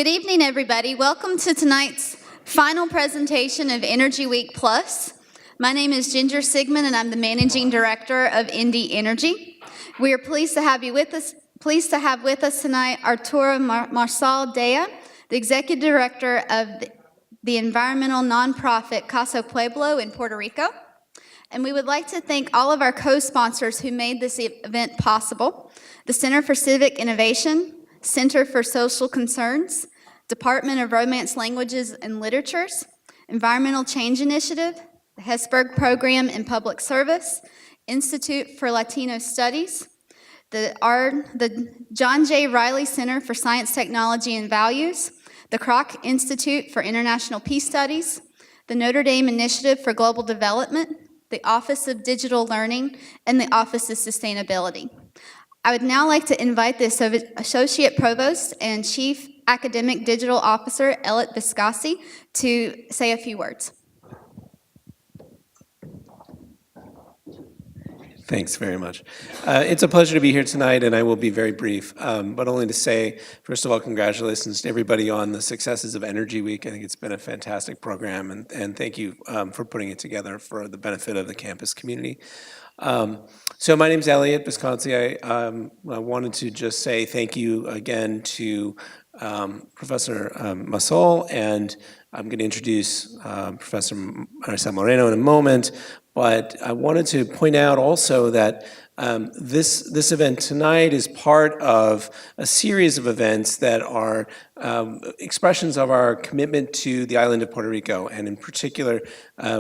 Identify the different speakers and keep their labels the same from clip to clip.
Speaker 1: Good evening, everybody. Welcome to tonight's final presentation of Energy Week Plus. My name is Ginger Sigmund, and I'm the Managing Director of Indy Energy. We are pleased to have with us tonight Arturo Massol-Deyá, the Executive Director of the environmental nonprofit Casa Pueblo in Puerto Rico. And we would like to thank all of our co-sponsors who made this event possible: the Center for Civic Innovation, Center for Social Concerns, Department of Romance Languages and Literatures, Environmental Change Initiative, the Hesburgh Program in Public Service, Institute for Latino Studies, the John J. Riley Center for Science, Technology, and Values, the Kroc Institute for International Peace Studies, the Notre Dame Initiative for Global Development, the Office of Digital Learning, and the Office of Sustainability. I would now like to invite the Associate Provost and Chief Academic Digital Officer, Elliot Viscasi, to say a few words.
Speaker 2: Thanks very much. It's a pleasure to be here tonight, and I will be very brief, but only to say, first of all, congratulations to everybody on the successes of Energy Week. I think it's been a fantastic program, and thank you for putting it together for the benefit of the campus community. So my name's Elliot Viscasi. I wanted to just say thank you again to Professor Massol, and I'm going to introduce Professor Maricel Moreno in a moment. But I wanted to point out also that this event tonight is part of a series of events that are expressions of our commitment to the island of Puerto Rico. And in particular,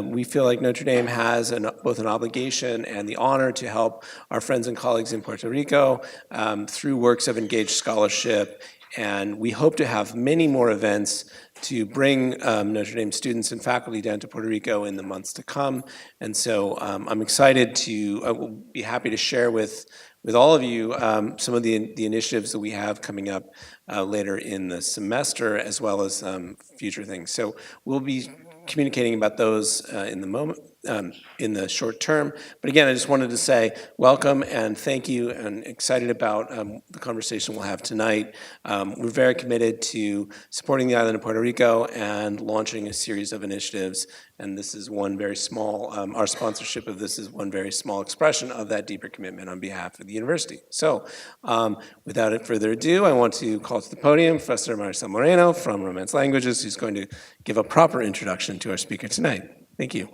Speaker 2: we feel like Notre Dame has both an obligation and the honor to help our friends and colleagues in Puerto Rico through works of engaged scholarship. And we hope to have many more events to bring Notre Dame students and faculty down to Puerto Rico in the months to come. And so I'm excited I will be happy to share with all of you some of the initiatives that we have coming up later in the semester, as well as future things. So we'll be communicating about those in the short term. But again, I just wanted to say welcome and thank you, and excited about the conversation we'll have tonight. We're very committed to supporting the island of Puerto Rico and launching a series of initiatives. And this is one very small, our sponsorship of this is one very small expression of that deeper commitment on behalf of the university. So without further ado, I want to call to the podium Professor Maricel Moreno from Romance Languages, who's going to give a proper introduction to our speaker tonight. Thank you.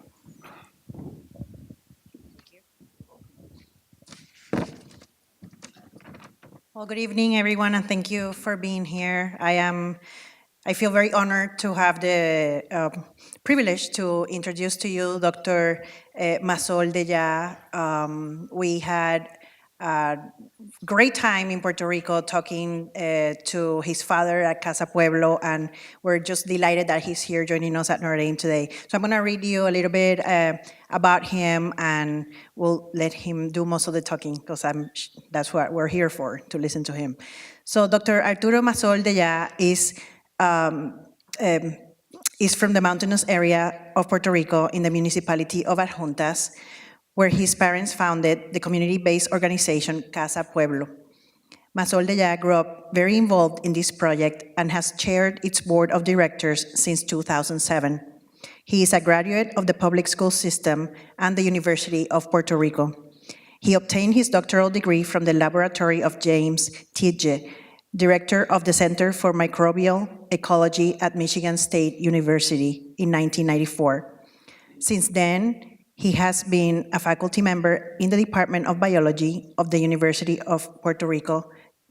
Speaker 3: Well, good evening, everyone, and thank you for being here. I feel very honored to have the privilege to introduce to you Dr. Massol-Deyá. We had a great time in Puerto Rico talking to his father at Casa Pueblo, and we're just delighted that he's here joining us at Notre Dame today. So I'm going to read you a little bit about him, and we'll let him do most of the talking, because that's what we're here for, to listen to him. So Dr. Arturo Massol-Deyá is from the mountainous area of Puerto Rico in the municipality of Adjuntas, where his parents founded the community-based organization Casa Pueblo. Massol-Deyá grew up very involved in this project and has chaired its board of directors since 2007. He is a graduate of the public school system and the University of Puerto Rico. He obtained his doctoral degree from the laboratory of James Tidje, director of the Center for Microbial Ecology at Michigan State University in 1994. Since then, he has been a faculty member in the Department of Biology of the University of Puerto Rico,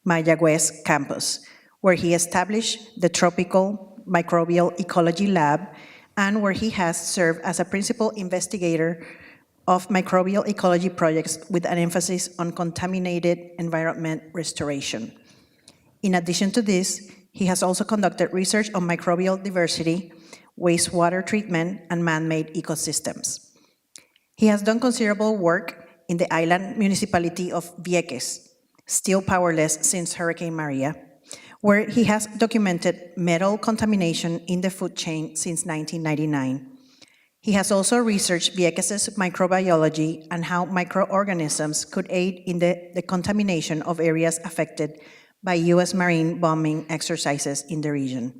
Speaker 3: Mayaguez campus, where he established the Tropical Microbial Ecology Lab, and where he has served as a principal investigator of microbial ecology projects with an emphasis on contaminated environment restoration. In addition to this, he has also conducted research on microbial diversity, wastewater treatment, and man-made ecosystems. He has done considerable work in the island municipality of Vieques, still powerless since Hurricane Maria, where he has documented metal contamination in the food chain since 1999. He has also researched Vieques' microbiology and how microorganisms could aid in the contamination of areas affected by U.S. Marine bombing exercises in the region.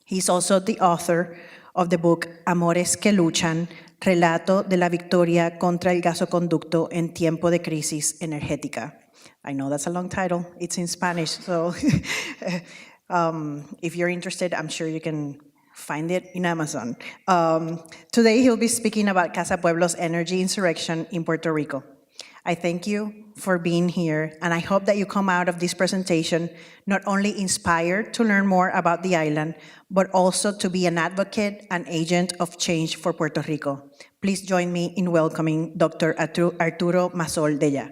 Speaker 3: He's also the author of the book Amores que luchan, Relato de la Victoria contra el Gasoconducto en Tiempo de Crisis Energética. I know that's a long title. It's in Spanish, so if you're interested, I'm sure you can find it in Amazon. Today, he'll be speaking about Casa Pueblo's energy insurrection in Puerto Rico. I thank you for being here, and I hope that you come out of this presentation not only inspired to learn more about the island, but also to be an advocate and agent of change for Puerto Rico. Please join me in welcoming Dr. Arturo Massol-Deyá.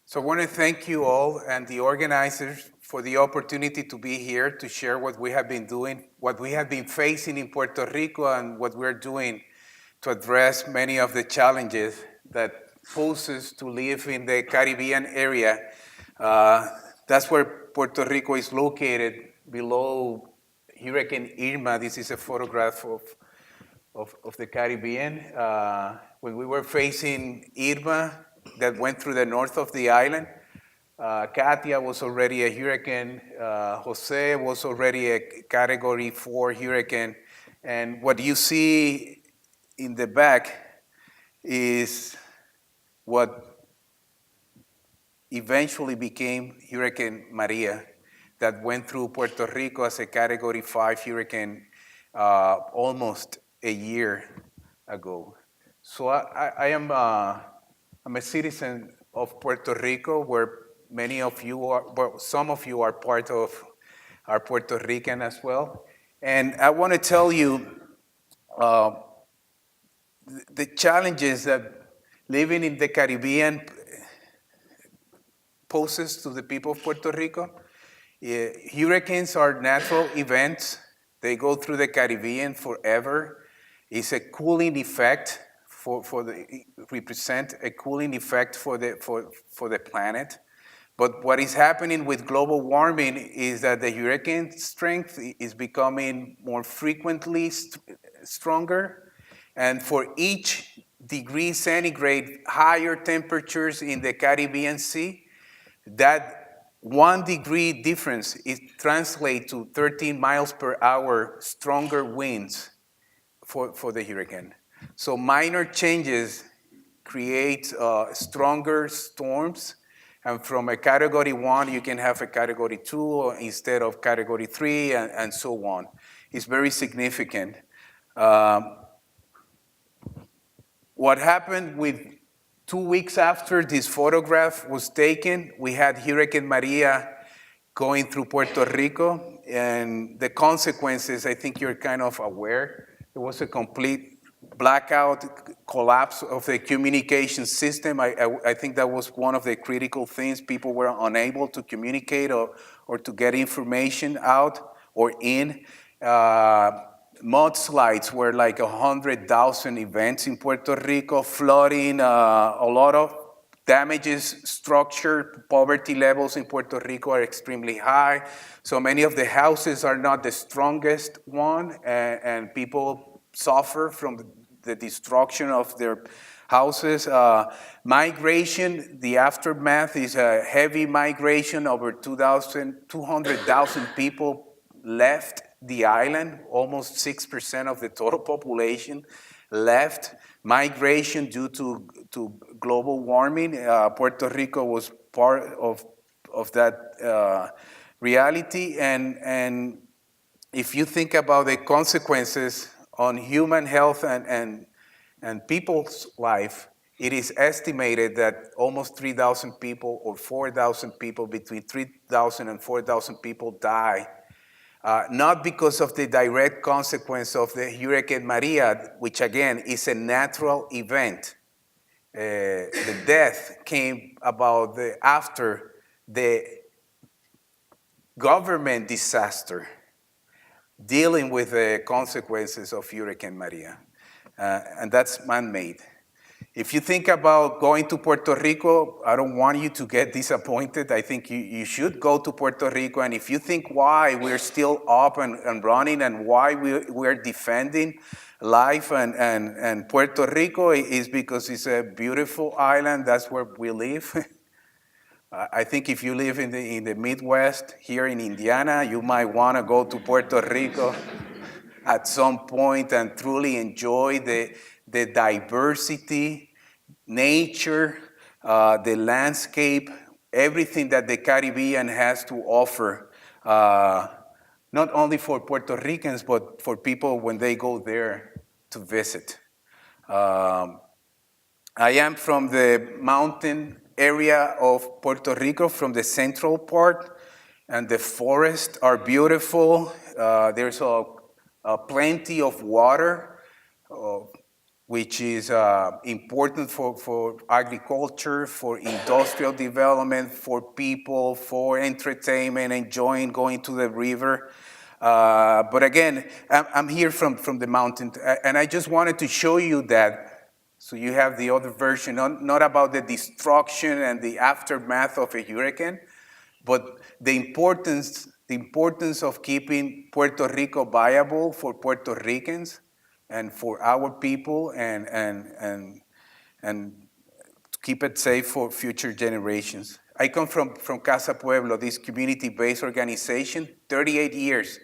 Speaker 4: So I want to thank you all and the organizers for the opportunity to be here to share what we have been doing, what we have been facing in Puerto Rico, and what we're doing to address many of the challenges that poses to live in the Caribbean area. That's where Puerto Rico is located, below Hurricane Irma. This is a photograph of the Caribbean. When we were facing Irma, that went through the north of the island. Katia was already a hurricane. Jose was already a Category 4 hurricane. And what you see in the back is what eventually became Hurricane Maria, that went through Puerto Rico as a Category 5 hurricane almost a year ago. So I'm a citizen of Puerto Rico, where many of you are, well, some of you are part of, are Puerto Rican as well. And I want to tell you the challenges that living in the Caribbean poses to the people of Puerto Rico. Hurricanes are natural events. They go through the Caribbean forever. It's a cooling effect. Represent a cooling effect for the planet. But what is happening with global warming is that the hurricane strength is becoming more frequently stronger. And for each degree centigrade higher temperatures in the Caribbean Sea, that 1 degree difference translates to 13 miles per hour stronger winds for the hurricane. So minor changes create stronger storms, and from a Category 1, you can have a Category 2 instead of Category 3, and so on. It's very significant. What happened with 2 weeks after this photograph was taken, we had Hurricane Maria going through Puerto Rico, and the consequences, I think you're kind of aware. There was a complete blackout, collapse of the communication system. I think that was one of the critical things. People were unable to communicate or to get information out or in. Mudslides were like 100,000 events in Puerto Rico, flooding, a lot of damages, structure, poverty levels in Puerto Rico are extremely high. So many of the houses are not the strongest one, and people suffer from the destruction of their houses. Migration, the aftermath is a heavy migration. Over 200,000 people left the island. Almost 6% of the total population left. Migration due to global warming. Puerto Rico was part of that reality. And if you think about the consequences on human health and people's life, it is estimated that almost 3,000 people or 4,000 people, between 3,000 and 4,000 people die, not because of the direct consequence of the Hurricane Maria, which again is a natural event. The death came about after the government disaster dealing with the consequences of Hurricane Maria. And that's man-made. If you think about going to Puerto Rico, I don't want you to get disappointed. I think you should go to Puerto Rico. And if you think why we're still up and running and why we're defending life and Puerto Rico is because it's a beautiful island. That's where we live. I think if you live in the Midwest, here in Indiana, you might want to go to Puerto Rico at some point and truly enjoy the diversity, nature, the landscape, everything that the Caribbean has to offer, not only for Puerto Ricans, but for people when they go there to visit. I am from the mountain area of Puerto Rico, from the central part, and the forests are beautiful. There's plenty of water, which is important for agriculture, for industrial development, for people, for entertainment, enjoying going to the river. But again, I'm here from the mountain, and I just wanted to show you that, so you have the other version, not about the destruction and the aftermath of a hurricane, but the importance of keeping Puerto Rico viable for Puerto Ricans and for our people, and to keep it safe for future generations. I come from Casa Pueblo, this community-based organization, 38 years.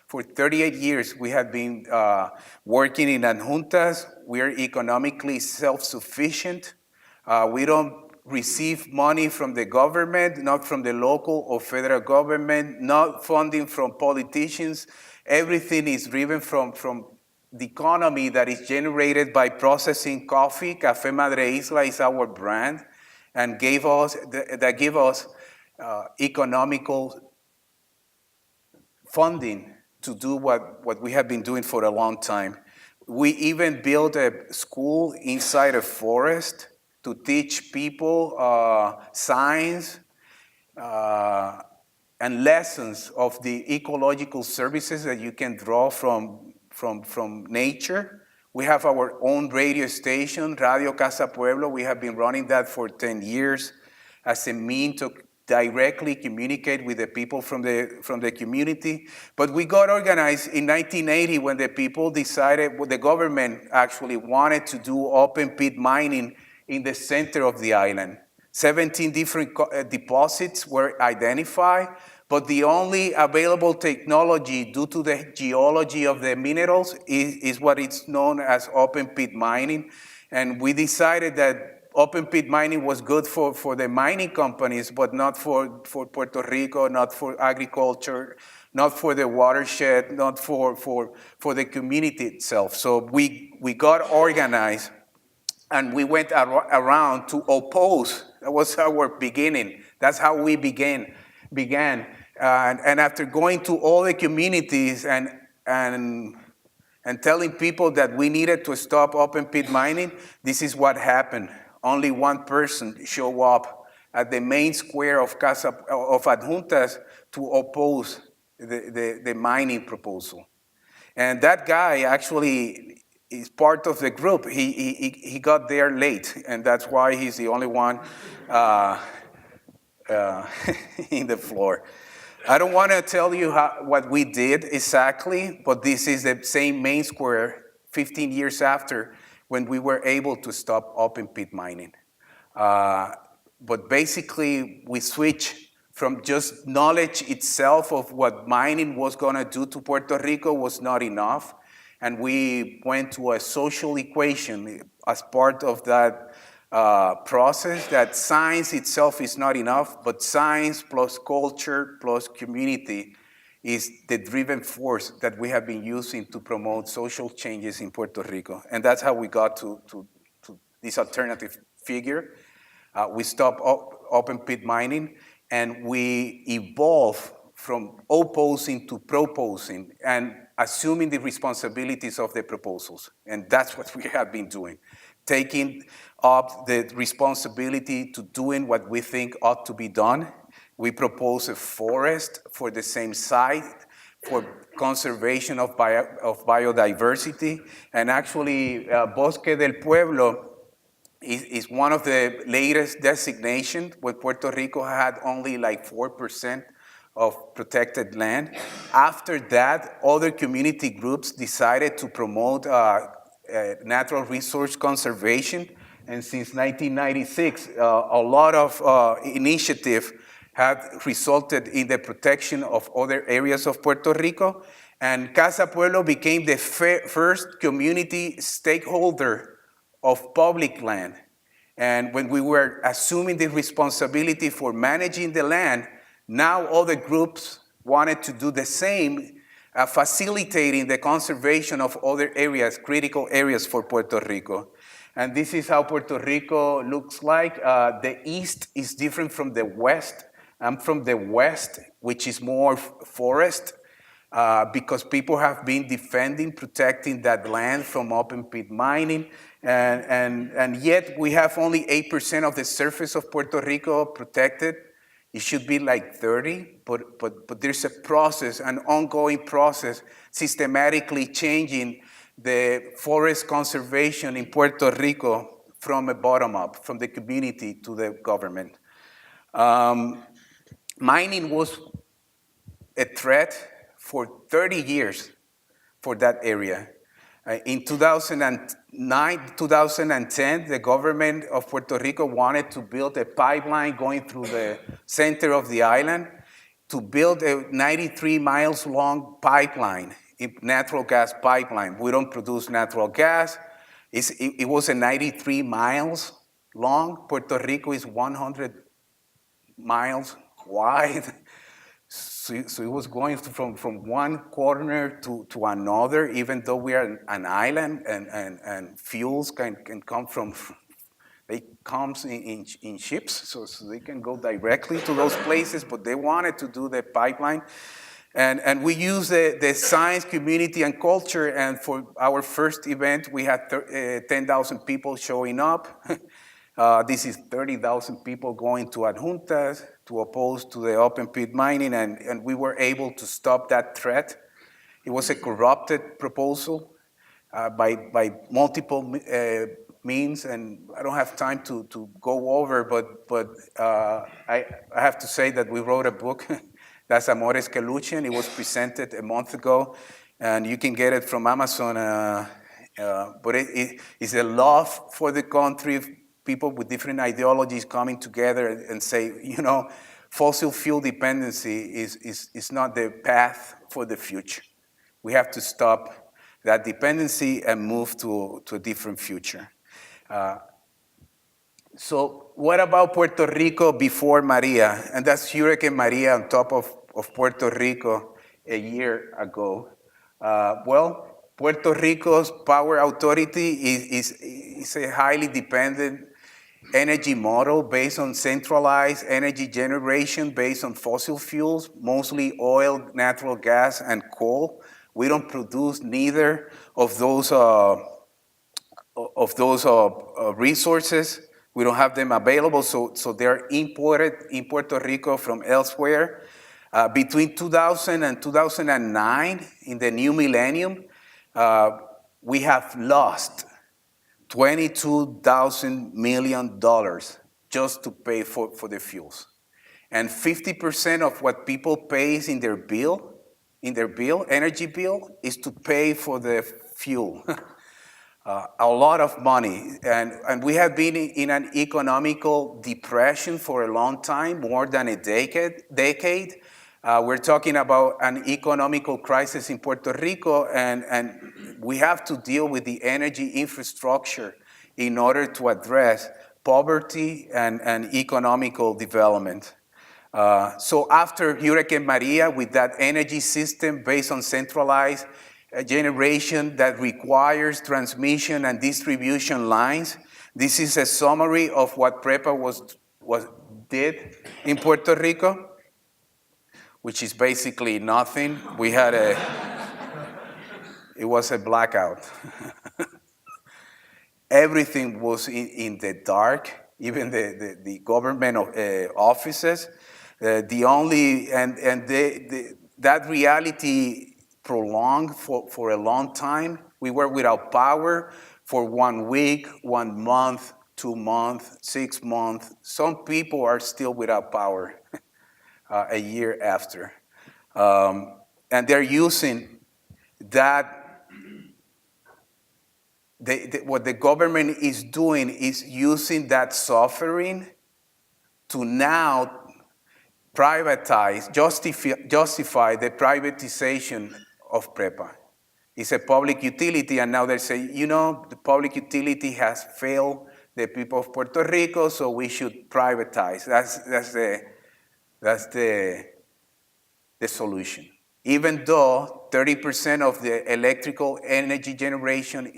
Speaker 4: For 38 years, we have been working in adjuntas. We're economically self-sufficient. We don't receive money from the government, not from the local or federal government, not funding from politicians. Everything is driven from the economy that is generated by processing coffee. Café Madre Isla is our brand, and give us economical funding to do what we have been doing for a long time. We even built a school inside a forest to teach people science and lessons of the ecological services that you can draw from nature. We have our own radio station, Radio Casa Pueblo. We have been running that for 10 years as a means to directly communicate with the people from the community. But we got organized in 1980 when the people decided, well, the government actually wanted to do open pit mining in the center of the island. 17 different deposits were identified, but the only available technology due to the geology of the minerals is what is known as open pit mining. And we decided that open pit mining was good for the mining companies, but not for Puerto Rico, not for agriculture, not for the watershed, not for the community itself. So we got organized, and we went around to oppose. That was our beginning. That's how we began. And after going to all the communities and telling people that we needed to stop open pit mining, this is what happened. Only one person showed up at the main square of Adjuntas to oppose the mining proposal. And that guy actually is part of the group. He got there late, and that's why he's the only one in the floor. I don't want to tell you what we did exactly, but this is the same main square 15 years after when we were able to stop open pit mining. But basically, we switched from just knowledge itself of what mining was going to do to Puerto Rico was not enough. And we went to a social equation as part of that process, that science itself is not enough, but science plus culture plus community is the driving force that we have been using to promote social changes in Puerto Rico. And that's how we got to this alternative figure. We stopped open pit mining, and we evolved from opposing to proposing and assuming the responsibilities of the proposals. And that's what we have been doing, taking up the responsibility to doing what we think ought to be done. We propose a forest for the same site for conservation of biodiversity. And actually, Bosque del Pueblo is one of the latest designations when Puerto Rico had only like 4% of protected land. After that, other community groups decided to promote natural resource conservation. And since 1996, a lot of initiative have resulted in the protection of other areas of Puerto Rico. And Casa Pueblo became the first community stakeholder of public land. And when we were assuming the responsibility for managing the land, now other groups wanted to do the same, facilitating the conservation of other areas, critical areas for Puerto Rico. And this is how Puerto Rico looks like. The east is different from the west. I'm from the west, which is more forest, because people have been defending, protecting that land from open pit mining. And yet we have only 8% of the surface of Puerto Rico protected. It should be like 30, but there's a process, an ongoing process, systematically changing the forest conservation in Puerto Rico from a bottom up, from the community to the government. Mining was a threat for 30 years for that area. In 2009, 2010, the government of Puerto Rico wanted to build a pipeline going through the center of the island to build a 93 miles long pipeline, a natural gas pipeline. We don't produce natural gas. It was a 93 miles long. Puerto Rico is 100 miles wide. So it was going from one corner to another, even though we are an island and fuels can come from, they come in ships, so they can go directly to those places, but they wanted to do the pipeline. And we use the science, community, and culture, and for our first event, we had 10,000 people showing up. This is 30,000 people going to Adjuntas to oppose to the open pit mining, and we were able to stop that threat. It was a corrupted proposal by multiple means, and I don't have time to go over, but I have to say that we wrote a book, Las Amores que Luchan. It was presented a month ago, and you can get it from Amazon. But it's a love for the country, people with different ideologies coming together and say, you know, fossil fuel dependency is not the path for the future. We have to stop that dependency and move to a different future. So what about Puerto Rico before Maria? And that's Hurricane Maria on top of Puerto Rico a year ago. Well, Puerto Rico's power authority is a highly dependent energy model based on centralized energy generation based on fossil fuels, mostly oil, natural gas, and coal. We don't produce neither of those resources. We don't have them available, so they're imported in Puerto Rico from elsewhere. Between 2000 and 2009, in the new millennium, we have lost $22,000 million just to pay for the fuels. And 50% of what people pay in their bill, energy bill, is to pay for the fuel. A lot of money. And we have been in an economical depression for a long time, more than a decade. We're talking about an economical crisis in Puerto Rico, and we have to deal with the energy infrastructure in order to address poverty and economical development. So after Hurricane Maria, with that energy system based on centralized generation that requires transmission and distribution lines, this is a summary of what PREPA did in Puerto Rico, which is basically nothing. We had it was a blackout. Everything was in the dark, even the government offices. That reality prolonged for a long time. We were without power for 1 week, 1 month, 2 months, 6 months. Some people are still without power a year after. And they're using that. What the government is doing is using that suffering to now privatize, justify the privatization of PREPA. It's a public utility, and now they say, the public utility has failed the people of Puerto Rico, so we should privatize. That's the solution. Even though 30% of the electrical energy generation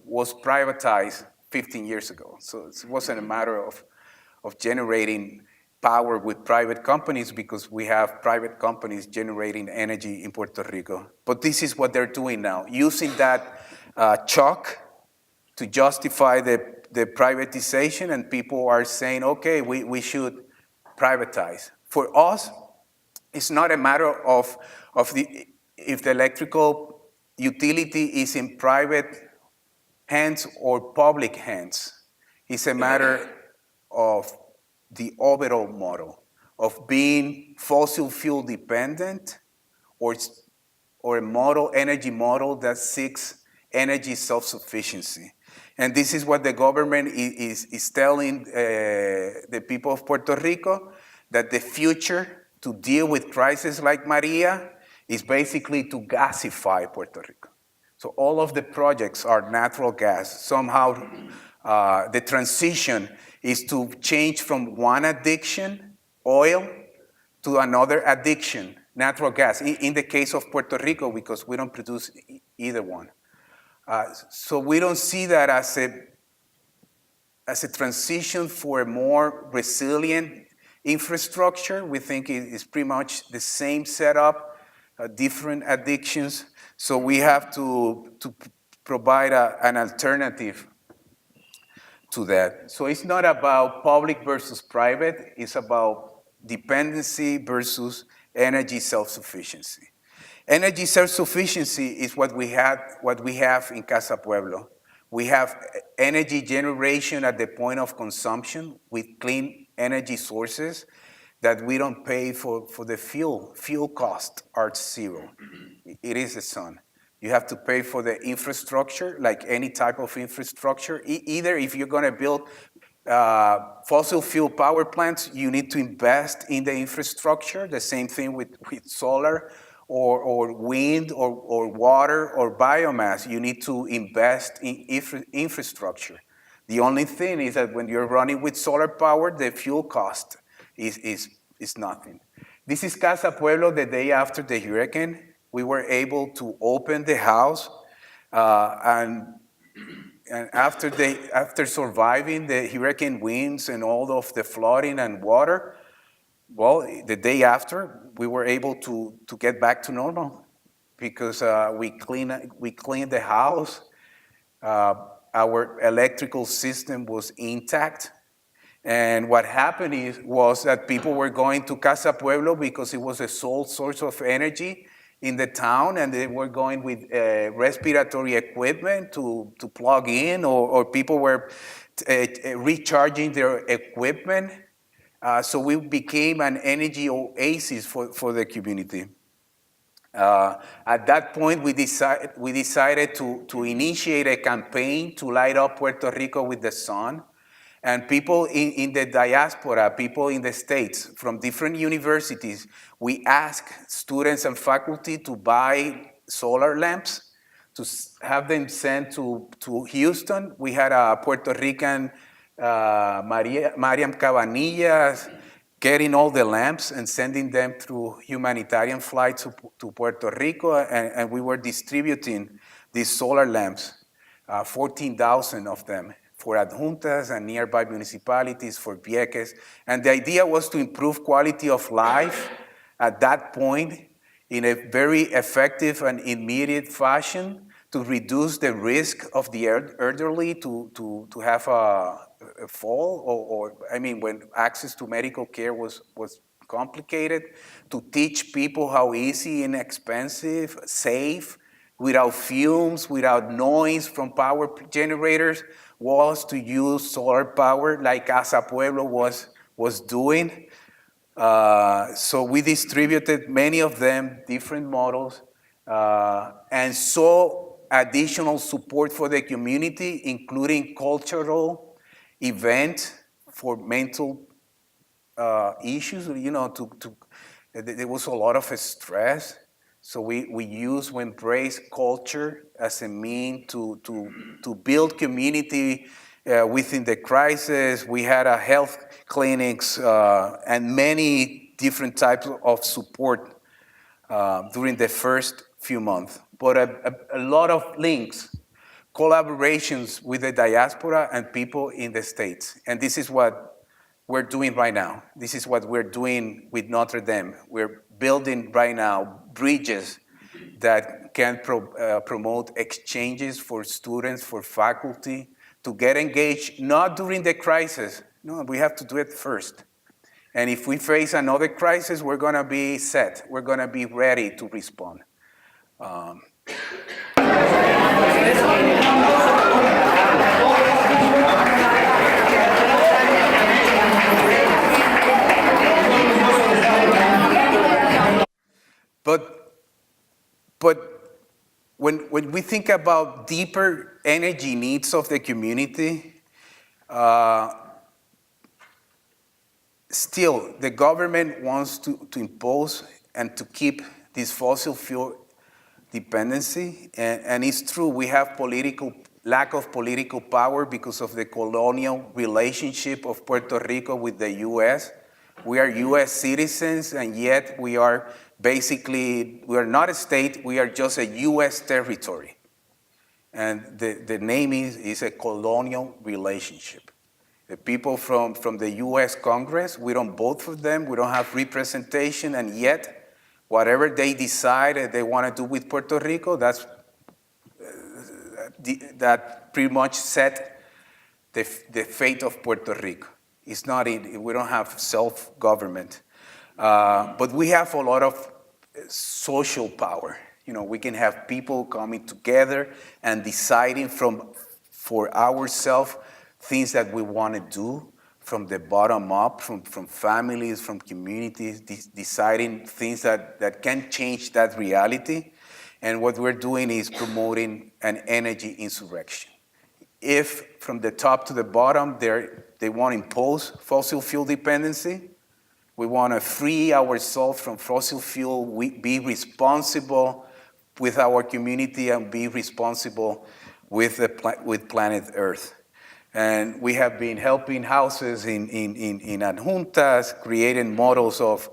Speaker 4: was privatized 15 years ago. So it wasn't a matter of generating power with private companies, because we have private companies generating energy in Puerto Rico. But this is what they're doing now, using that shock to justify the privatization, and people are saying, okay, we should privatize. For us, it's not a matter of if the electrical utility is in private hands or public hands. It's a matter of the overall model of being fossil fuel dependent, or a energy model that seeks energy self-sufficiency. And this is what the government is telling the people of Puerto Rico, that the future to deal with crises like Maria is basically to gasify Puerto Rico. So all of the projects are natural gas. Somehow the transition is to change from one addiction, oil, to another addiction, natural gas. In the case of Puerto Rico, because we don't produce either one. So we don't see that as a transition for a more resilient infrastructure. We think it's pretty much the same setup, different addictions. So we have to provide an alternative to that. So it's not about public versus private, it's about dependency versus energy self-sufficiency. Energy self-sufficiency is what we have in Casa Pueblo. We have energy generation at the point of consumption with clean energy sources that we don't pay for the fuel. Fuel costs are zero. It is the sun. You have to pay for the infrastructure, like any type of infrastructure. Either if you're going to build fossil fuel power plants, you need to invest in the infrastructure. The same thing with solar or wind or water or biomass. You need to invest in infrastructure. The only thing is that when you're running with solar power, the fuel cost is nothing. This is Casa Pueblo the day after the hurricane. We were able to open the house, and after surviving the hurricane winds and all of the flooding and water, well, the day after, we were able to get back to normal, because we cleaned the house. Our electrical system was intact. And what happened was that people were going to Casa Pueblo because it was a sole source of energy in the town, and they were going with respiratory equipment to plug in, or people were recharging their equipment. So we became an energy oasis for the community. At that point, we decided to initiate a campaign to light up Puerto Rico with the sun. And people in the diaspora, people in the States from different universities, we asked students and faculty to buy solar lamps, to have them sent to Houston. We had a Puerto Rican, Mariam Cabanillas, getting all the lamps and sending them through humanitarian flights to Puerto Rico, and we were distributing these solar lamps, 14,000 of them, for Adjuntas and nearby municipalities, for Vieques. And the idea was to improve quality of life at that point in a very effective and immediate fashion, to reduce the risk of the elderly to have a fall, or when access to medical care was complicated, to teach people how easy, inexpensive, safe without fumes, without noise from power generators, was to use solar power like Casa Pueblo was doing. So we distributed many of them, different models, and saw additional support for the community, including cultural events for mental issues. There was a lot of stress. So we embrace culture as a mean to build community within the crisis. We had a health clinics and many different types of support during the first few months. But a lot of links, collaborations with the diaspora and people in the States. And this is what we're doing right now. This is what we're doing with Notre Dame. We're building right now bridges that can promote exchanges for students, for faculty, to get engaged, not during the crisis. No, we have to do it first. And if we face another crisis, we're gonna be set. We're gonna be ready to respond. But when we think about deeper energy needs of the community, still the government wants to impose and to keep this fossil fuel dependency. And it's true, we have lack of political power because of the colonial relationship of Puerto Rico with the US. We are US citizens, and yet we are not a state, we are just a US territory. And the name is a colonial relationship. The people from the US Congress, we don't vote for them, we don't have representation, and yet, whatever they decide they want to do with Puerto Rico, that pretty much set the fate of Puerto Rico. We don't have self-government. But we have a lot of social power. We can have people coming together and deciding for ourselves things that we want to do from the bottom up, from families, from communities, deciding things that can change that reality. And what we're doing is promoting an energy insurrection. If from the top to the bottom they want to impose fossil fuel dependency, we want to free ourselves from fossil fuel, be responsible with our community and be responsible with planet Earth. And we have been helping houses in adjuntas, creating models of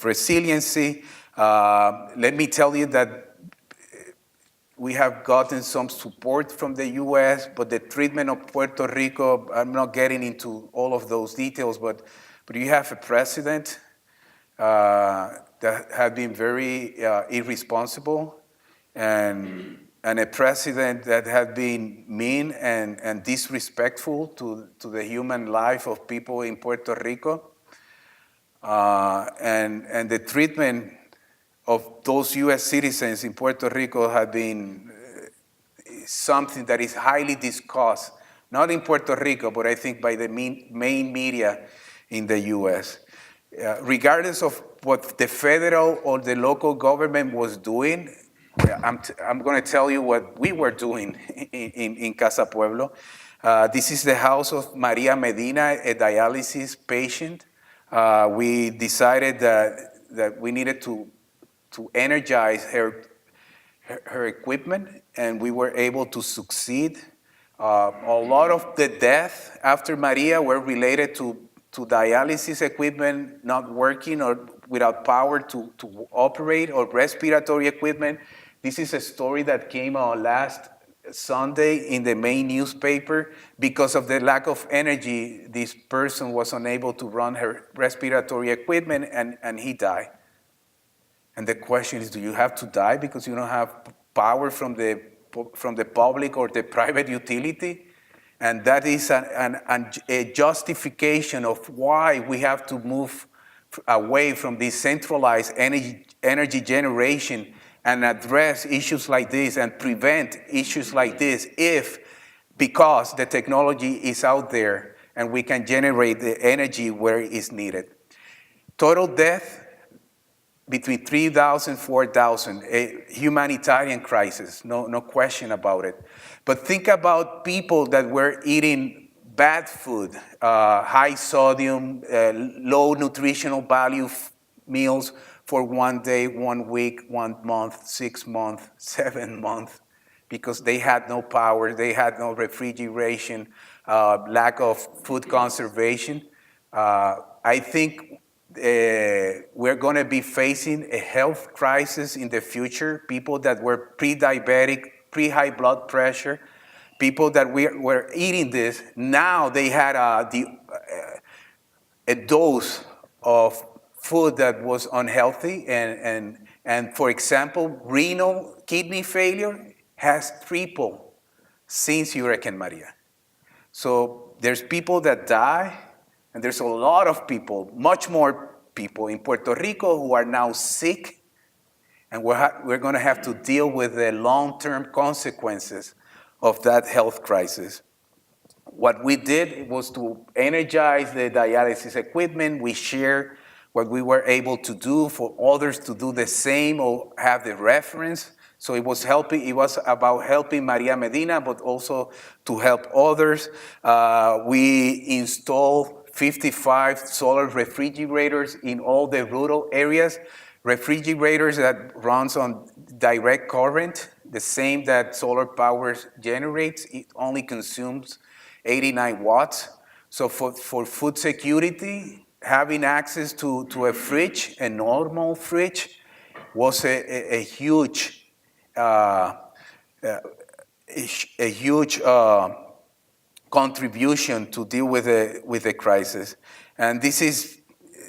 Speaker 4: resiliency. Let me tell you that we have gotten some support from the US, but the treatment of Puerto Rico, I'm not getting into all of those details, but you have a president that has been very irresponsible, and a president that has been mean and disrespectful to the human life of people in Puerto Rico. And the treatment of those US citizens in Puerto Rico have been something that is highly discussed, not in Puerto Rico, but I think by the main media in the US. Regardless of what the federal or the local government was doing, I'm going to tell you what we were doing in Casa Pueblo. This is the house of Maria Medina, a dialysis patient. We decided that we needed to energize her equipment, and we were able to succeed. A lot of the deaths after Maria were related to dialysis equipment not working or without power to operate, or respiratory equipment. This is a story that came out last Sunday in the main newspaper. Because of the lack of energy, this person was unable to run her respiratory equipment, and he died. And the question is, do you have to die because you don't have power from the public or the private utility? And that is a justification of why we have to move away from this centralized energy generation and address issues like this and prevent issues like this because the technology is out there and we can generate the energy where it is needed. Total death, between 3,000, 4,000, a humanitarian crisis, no question about it. But think about people that were eating bad food, high sodium, low nutritional value meals for 1 day, 1 week, 1 month, 6 months, 7 months, because they had no power, they had no refrigeration, lack of food conservation. I think we're going to be facing a health crisis in the future. People that were pre-diabetic, pre-high blood pressure, people that were eating this, now they had a dose of food that was unhealthy. And for example, renal kidney failure has tripled since Hurricane Maria. So there's people that die, and there's a lot of people, much more people in Puerto Rico who are now sick, and we're going to have to deal with the long-term consequences of that health crisis. What we did was to energize the dialysis equipment. We shared what we were able to do for others to do the same or have the reference. So it was about helping Maria Medina, but also to help others. We installed 55 solar refrigerators in all the rural areas, refrigerators that runs on direct current, the same that solar power generates. It only consumes 89 watts. So for food security, having access to a fridge, a normal fridge, was a huge contribution to deal with the crisis. And this is,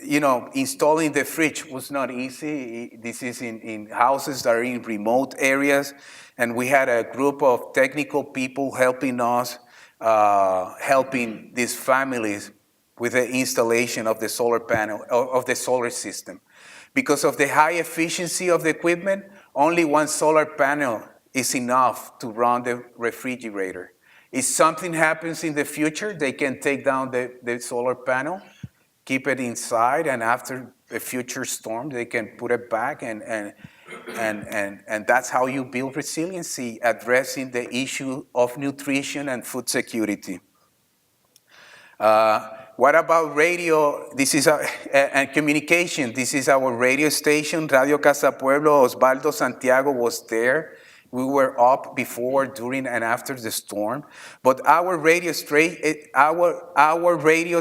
Speaker 4: installing the fridge was not easy. This is in houses that are in remote areas. And we had a group of technical people helping us, helping these families with the installation of the solar panel, of the solar system. Because of the high efficiency of the equipment, only one solar panel is enough to run the refrigerator. If something happens in the future, they can take down the solar panel, keep it inside, and after a future storm, they can put it back, and that's how you build resiliency, addressing the issue of nutrition and food security. What about radio? This is and communication. This is our radio station, Radio Casa Pueblo. Osvaldo Santiago was there. We were up before, during, and after the storm. But our radio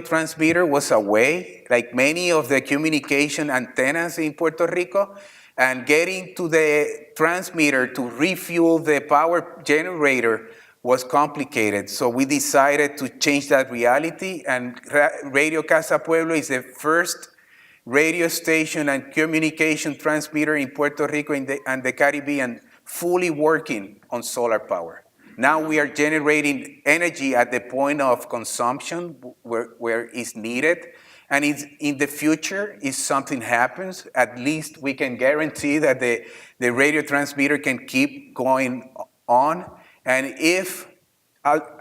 Speaker 4: transmitter was away, like many of the communication antennas in Puerto Rico. And getting to the transmitter to refuel the power generator was complicated. So we decided to change that reality, and Radio Casa Pueblo is the first radio station and communication transmitter in Puerto Rico and the Caribbean fully working on solar power. Now we are generating energy at the point of consumption where it's needed. And in the future, if something happens, at least we can guarantee that the radio transmitter can keep going on. And if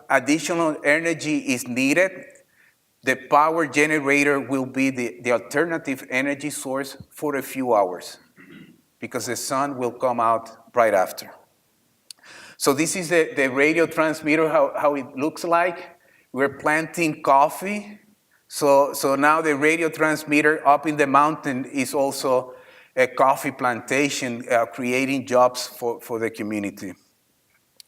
Speaker 4: additional energy is needed, the power generator will be the alternative energy source for a few hours, because the sun will come out right after. So this is the radio transmitter, how it looks like. We're planting coffee. So now the radio transmitter up in the mountain is also a coffee plantation, creating jobs for the community.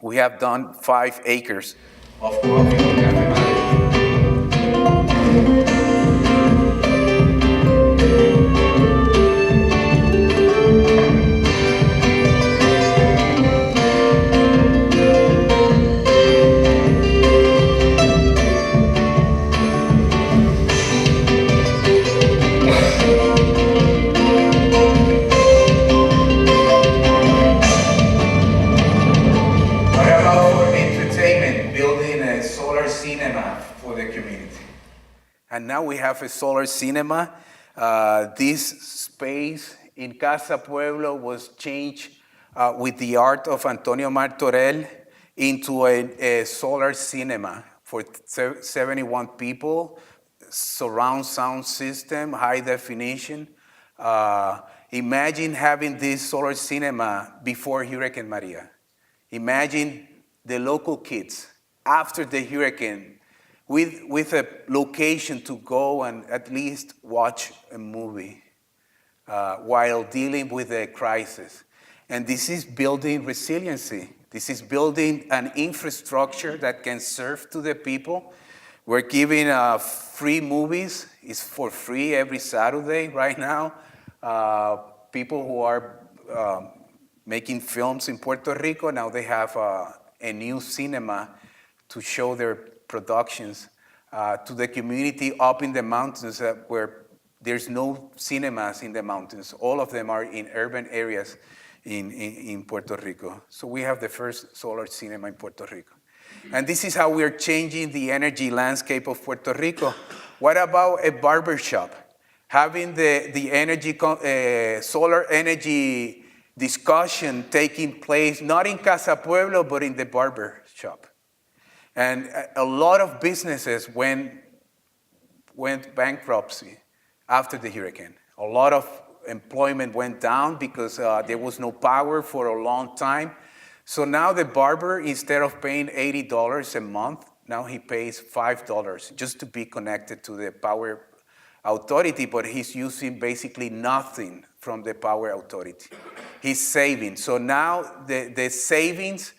Speaker 4: We have done 5 acres of coffee. And now we have a solar cinema. This space in Casa Pueblo was changed with the art of Antonio Martorell into a solar cinema for 71 people, surround sound system, high definition. Imagine having this solar cinema before Hurricane Maria. Imagine the local kids after the hurricane with a location to go and at least watch a movie while dealing with a crisis. And this is building resiliency. This is building an infrastructure that can serve to the people. We're giving free movies. It's for free every Saturday right now. People who are making films in Puerto Rico, now they have a new cinema to show their productions to the community up in the mountains where there's no cinemas in the mountains. All of them are in urban areas in Puerto Rico. So we have the first solar cinema in Puerto Rico. And this is how we're changing the energy landscape of Puerto Rico. What about a barber shop? Having the energy, solar energy discussion taking place, not in Casa Pueblo, but in the barber shop. And a lot of businesses went bankruptcy after the hurricane. A lot of employment went down because there was no power for a long time. So now the barber, instead of paying $80 a month, now he pays $5 just to be connected to the power authority, but he's using basically nothing from the power authority. He's saving. So now the savings,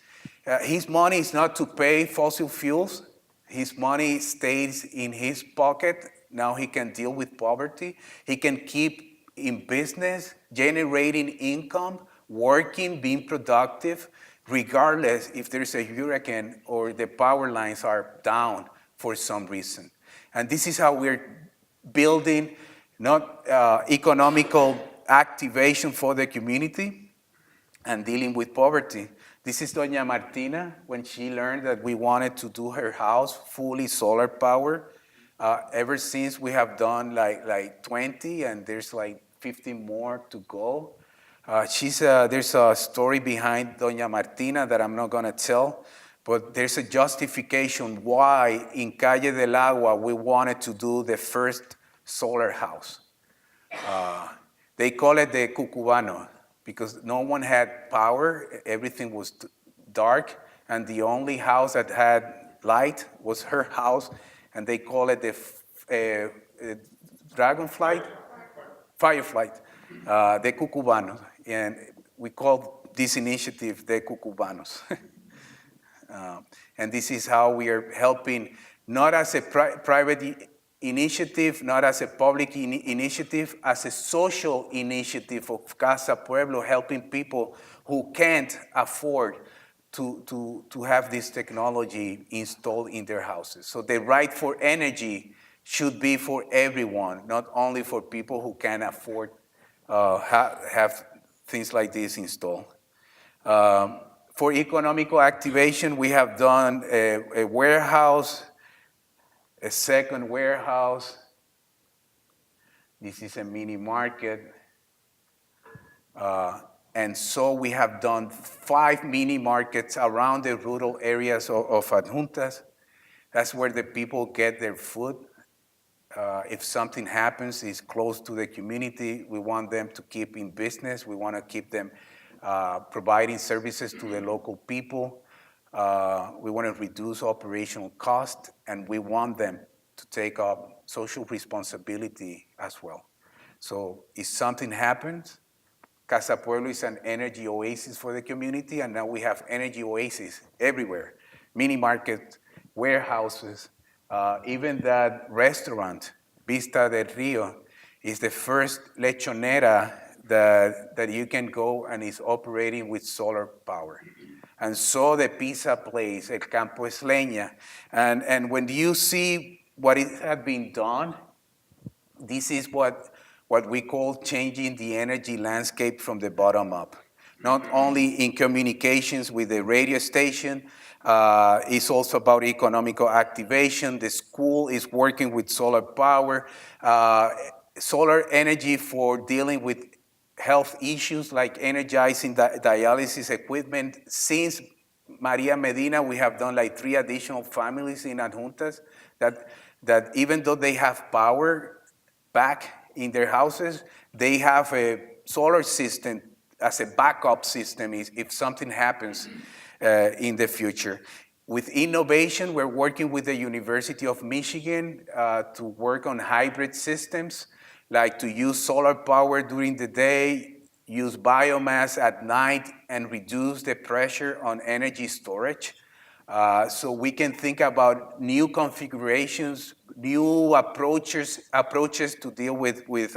Speaker 4: his money is not to pay fossil fuels. His money stays in his pocket. Now he can deal with poverty. He can keep in business, generating income, working, being productive, regardless if there's a hurricane or the power lines are down for some reason. And this is how we're building not economical activation for the community and dealing with poverty. This is Doña Martina when she learned that we wanted to do her house fully solar power. Ever since we have done like 20 and there's like 50 more to go. There's a story behind Doña Martina that I'm not gonna tell, but there's a justification why in Calle del Agua we wanted to do the first solar house. They call it the Cucubano because no one had power, everything was dark, and the only house that had light was her house, and they call it the Firefly, the Cucubanos. And we call this initiative the Cucubanos. And this is how we are helping, not as a private initiative, not as a public initiative, as a social initiative of Casa Pueblo, helping people who can't afford to have this technology installed in their houses. So the right for energy should be for everyone, not only for people who can afford have things like this installed. For economical activation, we have done a warehouse, a second warehouse. This is a mini market. And so we have done 5 mini markets around the rural areas of Adjuntas. That's where the people get their food. If something happens, it's close to the community. We want them to keep in business. We want to keep them providing services to the local people. We want to reduce operational cost, and we want them to take up social responsibility as well. So if something happens, Casa Pueblo is an energy oasis for the community, and now we have energy oases everywhere. Mini markets, warehouses, even that restaurant, Vista del Rio, is the first lechonera that you can go and is operating with solar power. And so the pizza place, El Campo es Leña. And when you see what it had been done, this is what we call changing the energy landscape from the bottom up. Not only in communications with the radio station, it's also about economical activation. The school is working with solar power, solar energy for dealing with health issues like energizing dialysis equipment. Since Maria Medina, we have done like 3 additional families in Adjuntas that even though they have power back in their houses, they have a solar system as a backup system if something happens in the future. With innovation, we're working with the University of Michigan to work on hybrid systems, like to use solar power during the day, use biomass at night, and reduce the pressure on energy storage. So we can think about new configurations, new approaches to deal with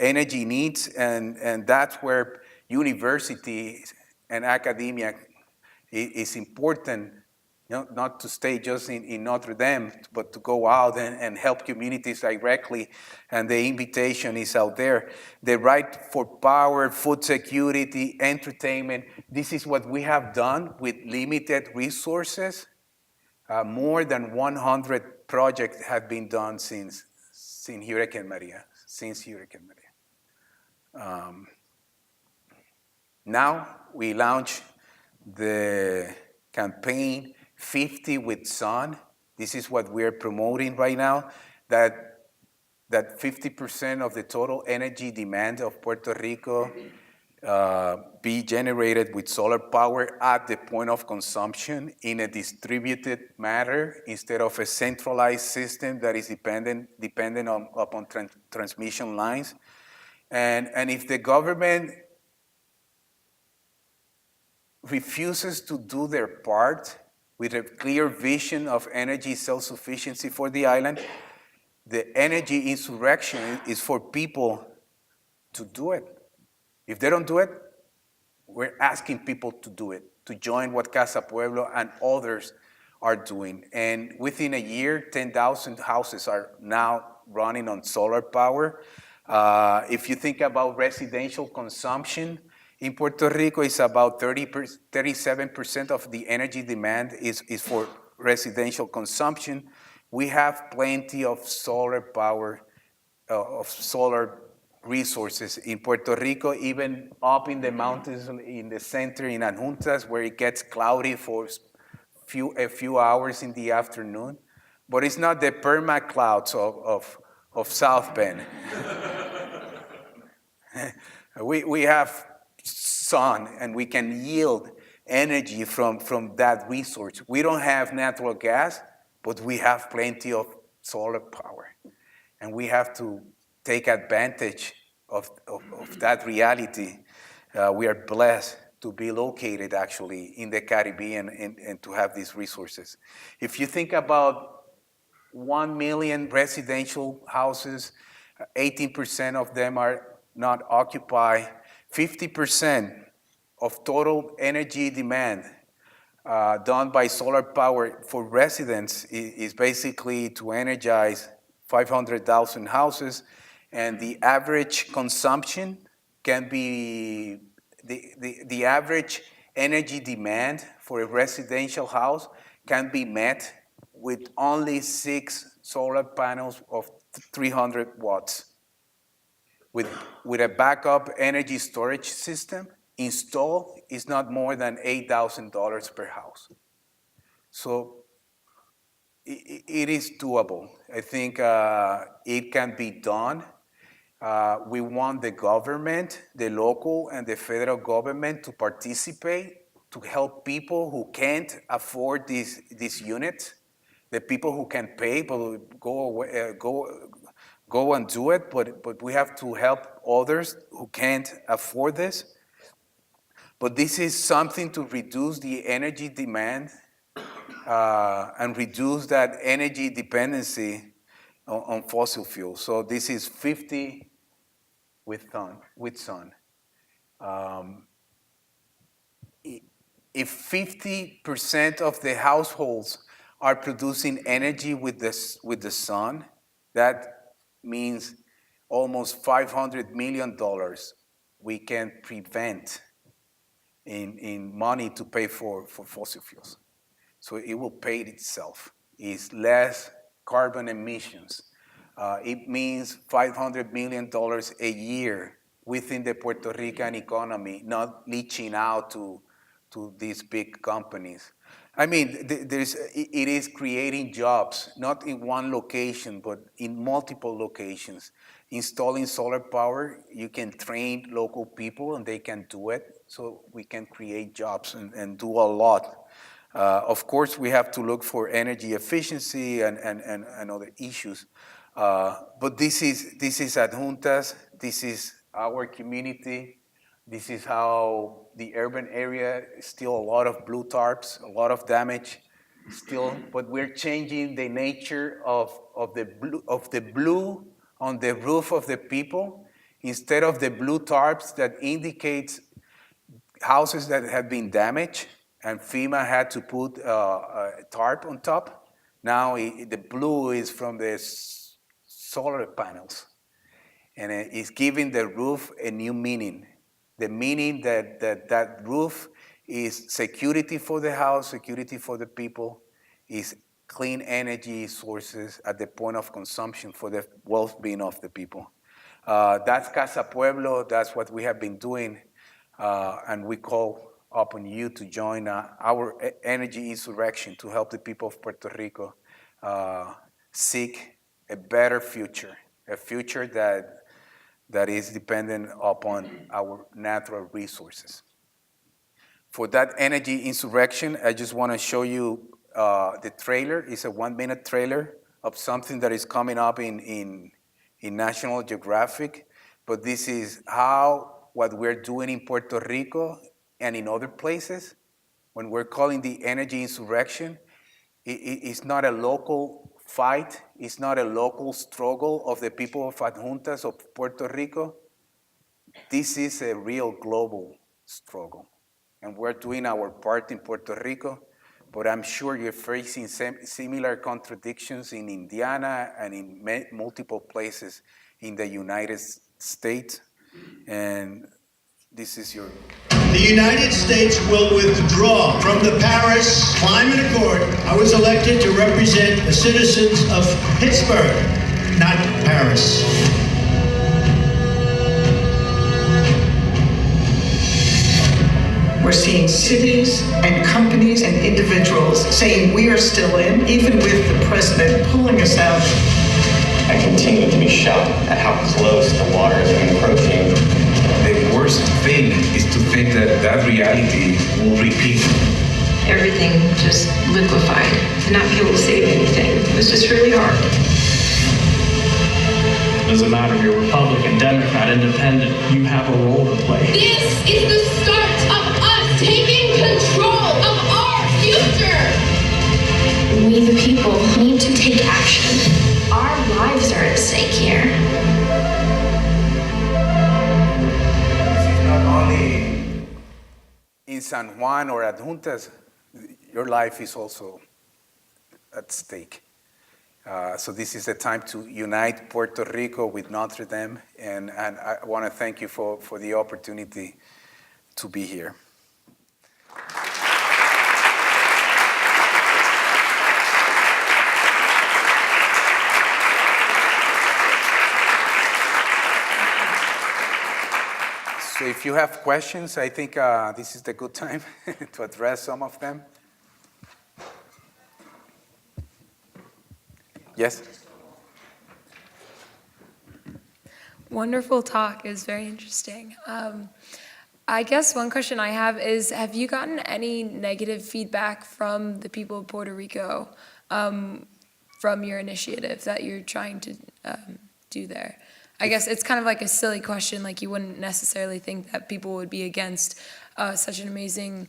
Speaker 4: energy needs, and that's where universities and academia is important, not to stay just in Notre Dame, but to go out and help communities directly, and the invitation is out there. The right for power, food security, entertainment, this is what we have done with limited resources. More than 100 projects have been done since Hurricane Maria. Now we launch the campaign 50 with Sun. This is what we're promoting right now, that 50% of the total energy demand of Puerto Rico be generated with solar power at the point of consumption in a distributed manner instead of a centralized system that is dependent upon transmission lines. And if the government refuses to do their part with a clear vision of energy self-sufficiency for the island, the energy insurrection is for people to do it. If they don't do it, we're asking people to do it, to join what Casa Pueblo and others are doing. And within a year, 10,000 houses are now running on solar power. If you think about residential consumption, in Puerto Rico, it's about 37% of the energy demand is for residential consumption. We have plenty of solar power, of solar resources in Puerto Rico, even up in the mountains in the center in Adjuntas, where it gets cloudy for a few hours in the afternoon. But it's not the perma clouds of South Bend. We have sun, and we can yield energy from that resource. We don't have natural gas, but we have plenty of solar power. And we have to take advantage of that reality. We are blessed to be located actually in the Caribbean and to have these resources. If you think about 1 million residential houses, 18% of them are not occupied. 50% of total energy demand done by solar power for residents is basically to energize 500,000 houses, and the average consumption can be, the average energy demand for a residential house can be met with only 6 solar panels of 300 watts. With a backup energy storage system, installed is not more than $8,000 per house. So it is doable. I think it can be done. We want the government, the local and the federal government to participate, to help people who can't afford these units. The people who can pay, but go and do it, but we have to help others who can't afford this. But this is something to reduce the energy demand and reduce that energy dependency on fossil fuels. So this is 50 with sun. If 50% of the households are producing energy with the sun, that means almost $500 million we can prevent in money to pay for fossil fuels. So it will pay itself. It's less carbon emissions It means $500 million a year within the Puerto Rican economy, not leaching out to these big companies. I mean, it is creating jobs, not in one location, but in multiple locations. Installing solar power, you can train local people and they can do it, so we can create jobs and do a lot. Of course, we have to look for energy efficiency and other issues. But this is Adjuntas, this is our community, this is how the urban area, still a lot of blue tarps, a lot of damage still, but we're changing the nature of the blue on the roof of the people. Instead of the blue tarps that indicates houses that have been damaged and FEMA had to put a tarp on top, now the blue is from the solar panels. And it's giving the roof a new meaning. The meaning that roof is security for the house, security for the people, is clean energy sources at the point of consumption for the well-being of the people. That's Casa Pueblo, that's what we have been doing, and we call upon you to join our energy insurrection to help the people of Puerto Rico seek a better future, a future that is dependent upon our natural resources. For that energy insurrection, I just want to show you the trailer. It's a 1-minute trailer of something that is coming up in National Geographic. But this is what we're doing in Puerto Rico and in other places. When we're calling the energy insurrection, it's not a local fight, it's not a local struggle of the people of Adjuntas of Puerto Rico. This is a real global struggle. And we're doing our part in Puerto Rico, but I'm sure you're facing similar contradictions in Indiana and in multiple places in the United States. And this is your...
Speaker 5: The United States will withdraw from the Paris Climate Accord. I was elected to represent the citizens of Pittsburgh, not Paris.
Speaker 6: We're seeing cities and companies and individuals saying we are still in, even with the president pulling us out.
Speaker 7: I continue to be shocked at how close the water is encroaching.
Speaker 8: The worst thing is to think that reality will repeat.
Speaker 9: Everything just liquefied, not be able to save anything. It was just really hard.
Speaker 10: It doesn't matter if you're Republican, Democrat, Independent, you have a role to play.
Speaker 11: This is the start of us taking control of our future.
Speaker 9: We, the people, need to take action. Our lives are at stake here.
Speaker 4: Only in San Juan or Adjuntas, your life is also at stake. So this is the time to unite Puerto Rico with Notre Dame, and I want to thank you for the opportunity to be here. So if you have questions, I think this is the good time to address some of them. Yes?
Speaker 12: Wonderful talk. It was very interesting. I guess one question I have is, have you gotten any negative feedback from the people of Puerto Rico from your initiative that you're trying to do there? I guess it's kind of like a silly question, like you wouldn't necessarily think that people would be against such an amazing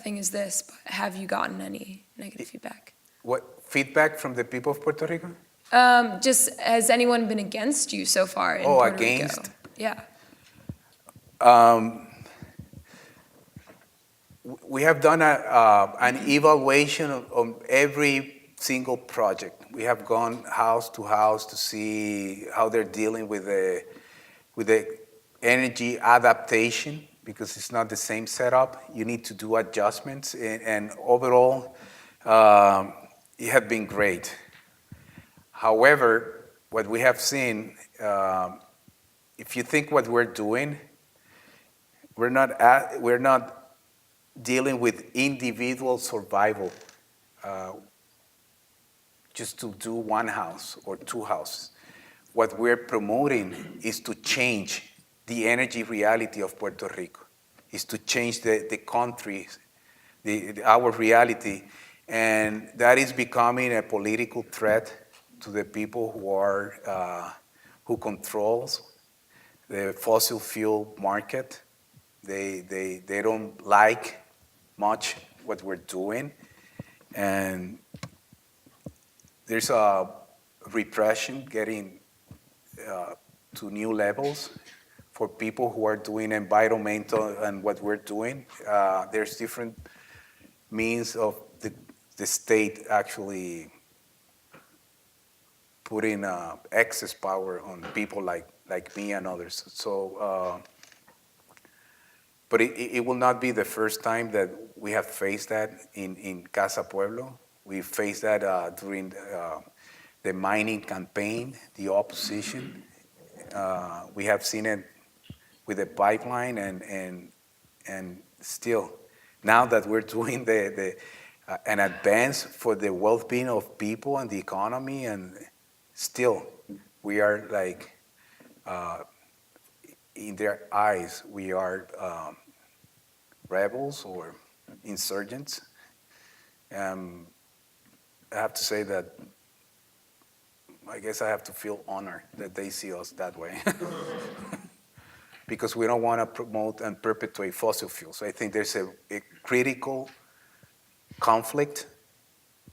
Speaker 12: thing as this, but have you gotten any negative feedback?
Speaker 4: What feedback from the people of Puerto Rico?
Speaker 12: Just has anyone been against you so far in
Speaker 4: Puerto
Speaker 12: against?
Speaker 4: Rico?
Speaker 12: Yeah.
Speaker 4: We have done an evaluation of every single project. We have gone house to house to see how they're dealing with the energy adaptation, because it's not the same setup. You need to do adjustments, and overall, it has been great. However, what we have seen, if you think what we're doing, we're not dealing with individual survival, just to do one house or two houses. What we're promoting is to change the energy reality of Puerto Rico, is to change the country, our reality, and that is becoming a political threat to the people who controls the fossil fuel market. They don't like much what we're doing, and there's a repression getting to new levels for people who are doing environmental and what we're doing. There's different means of the state actually putting excess power on people like me and others. So, but it will not be the first time that we have faced that in Casa Pueblo. We faced that during the mining campaign, the opposition. We have seen it with the pipeline, and still, now that we're doing an advance for the well-being of people and the economy, and still, we are like, in their eyes, we are rebels or insurgents. I have to say that I guess I have to feel honored that they see us that way. Because we don't want to promote and perpetuate fossil fuels. I think there's a critical conflict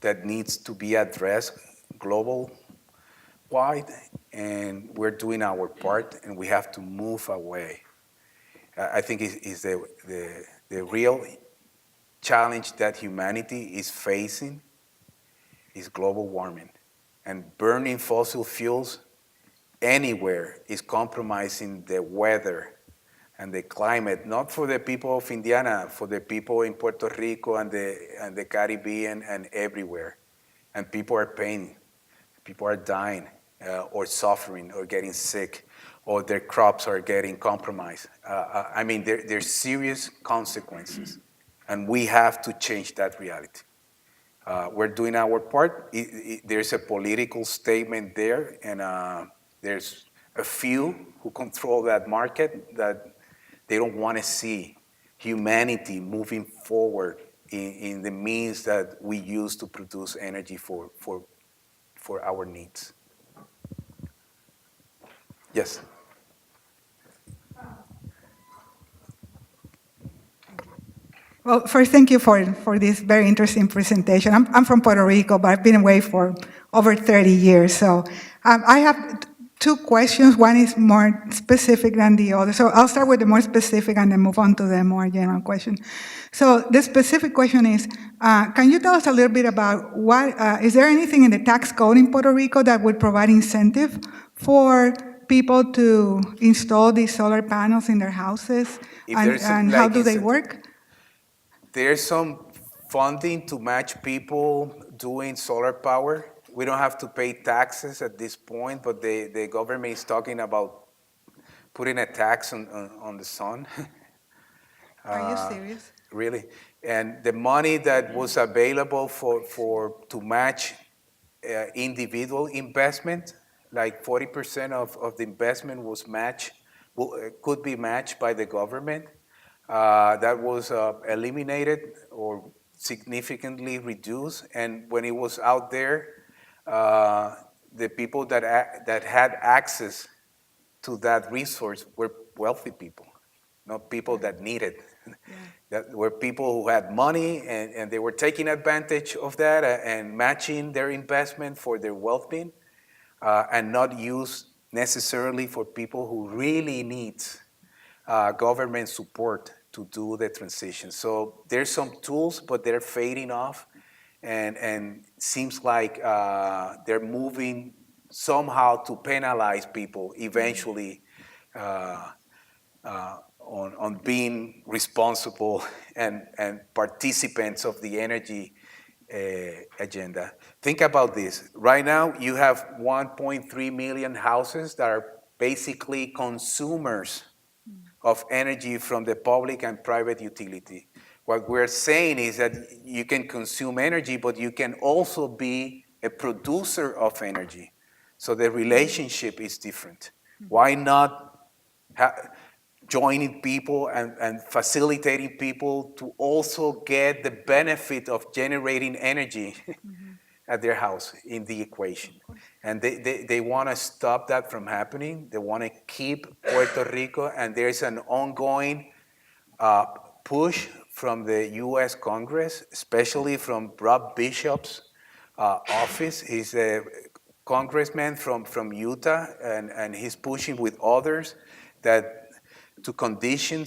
Speaker 4: that needs to be addressed global-wide, and we're doing our part, and we have to move away. I think is the real challenge that humanity is facing is global warming. And burning fossil fuels anywhere is compromising the weather and the climate, not for the people of Indiana, for the people in Puerto Rico and the Caribbean and everywhere. And people are paying, people are dying or suffering or getting sick, or their crops are getting compromised. I mean, there's serious consequences, and we have to change that reality. We're doing our part. There's a political statement there, and there's a few who control that market that they don't want to see humanity moving forward in the means that we use to produce energy for our needs. Yes?
Speaker 13: Well, first, thank you for this very interesting presentation. I'm from Puerto Rico, but I've been away for over 30 years. So I have two questions. One is more specific than the other. So I'll start with the more specific and then move on to the more general question. So the specific question is, can you tell us a little bit about is there anything in the tax code in Puerto Rico that would provide incentive for people to install these solar panels in their houses? And how do they work?
Speaker 4: There's some funding to match people doing solar power. We don't have to pay taxes at this point, but the government is talking about putting a tax on the sun.
Speaker 13: Are you serious?
Speaker 4: Really. And the money that was available to match individual investment, like 40% of the investment was could be matched by the government. That was eliminated or significantly reduced. And when it was out there, the people that had access to that resource were wealthy people, not people that needed. Yeah. That were people who had money, and they were taking advantage of that and matching their investment for their well-being, and not used necessarily for people who really need government support to do the transition. So there's some tools, but they're fading off, and seems like they're moving somehow to penalize people eventually on being responsible and participants of the energy agenda. Think about this. Right now, you have 1.3 million houses that are basically consumers of energy from the public and private utility. What we're saying is that you can consume energy, but you can also be a producer of energy. So the relationship is different. Why not joining people and facilitating people to also get the benefit of generating energy at their house in the equation? And they want to stop that from happening. They want to keep Puerto Rico, and there's an ongoing push from the U.S. Congress, especially from Rob Bishop's office. He's a congressman from Utah, and he's pushing with others that to condition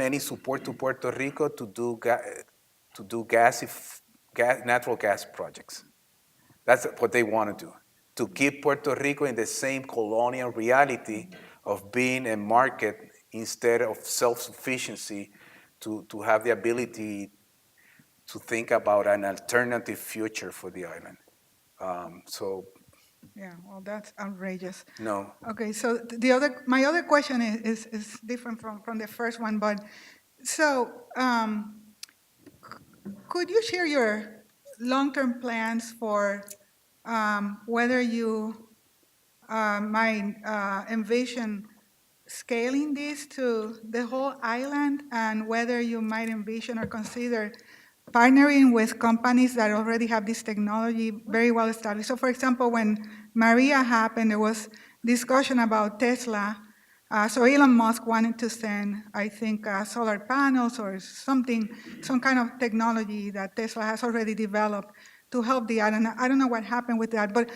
Speaker 4: any support to Puerto Rico to do natural gas projects. That's what they want to do, to keep Puerto Rico in the same colonial reality of being a market instead of self-sufficiency, to have the ability to think about an alternative future for the island.
Speaker 13: Yeah, well, that's outrageous.
Speaker 4: No.
Speaker 13: Okay, so my other question is different from the first one, but so could you share your long-term plans for whether you might envision scaling this to the whole island, and whether you might envision or consider partnering with companies that already have this technology very well established? So for example, when Maria happened, there was discussion about Tesla. So Elon Musk wanted to send, I think, solar panels or something, some kind of technology that Tesla has already developed to help the island. I don't know what happened with that, but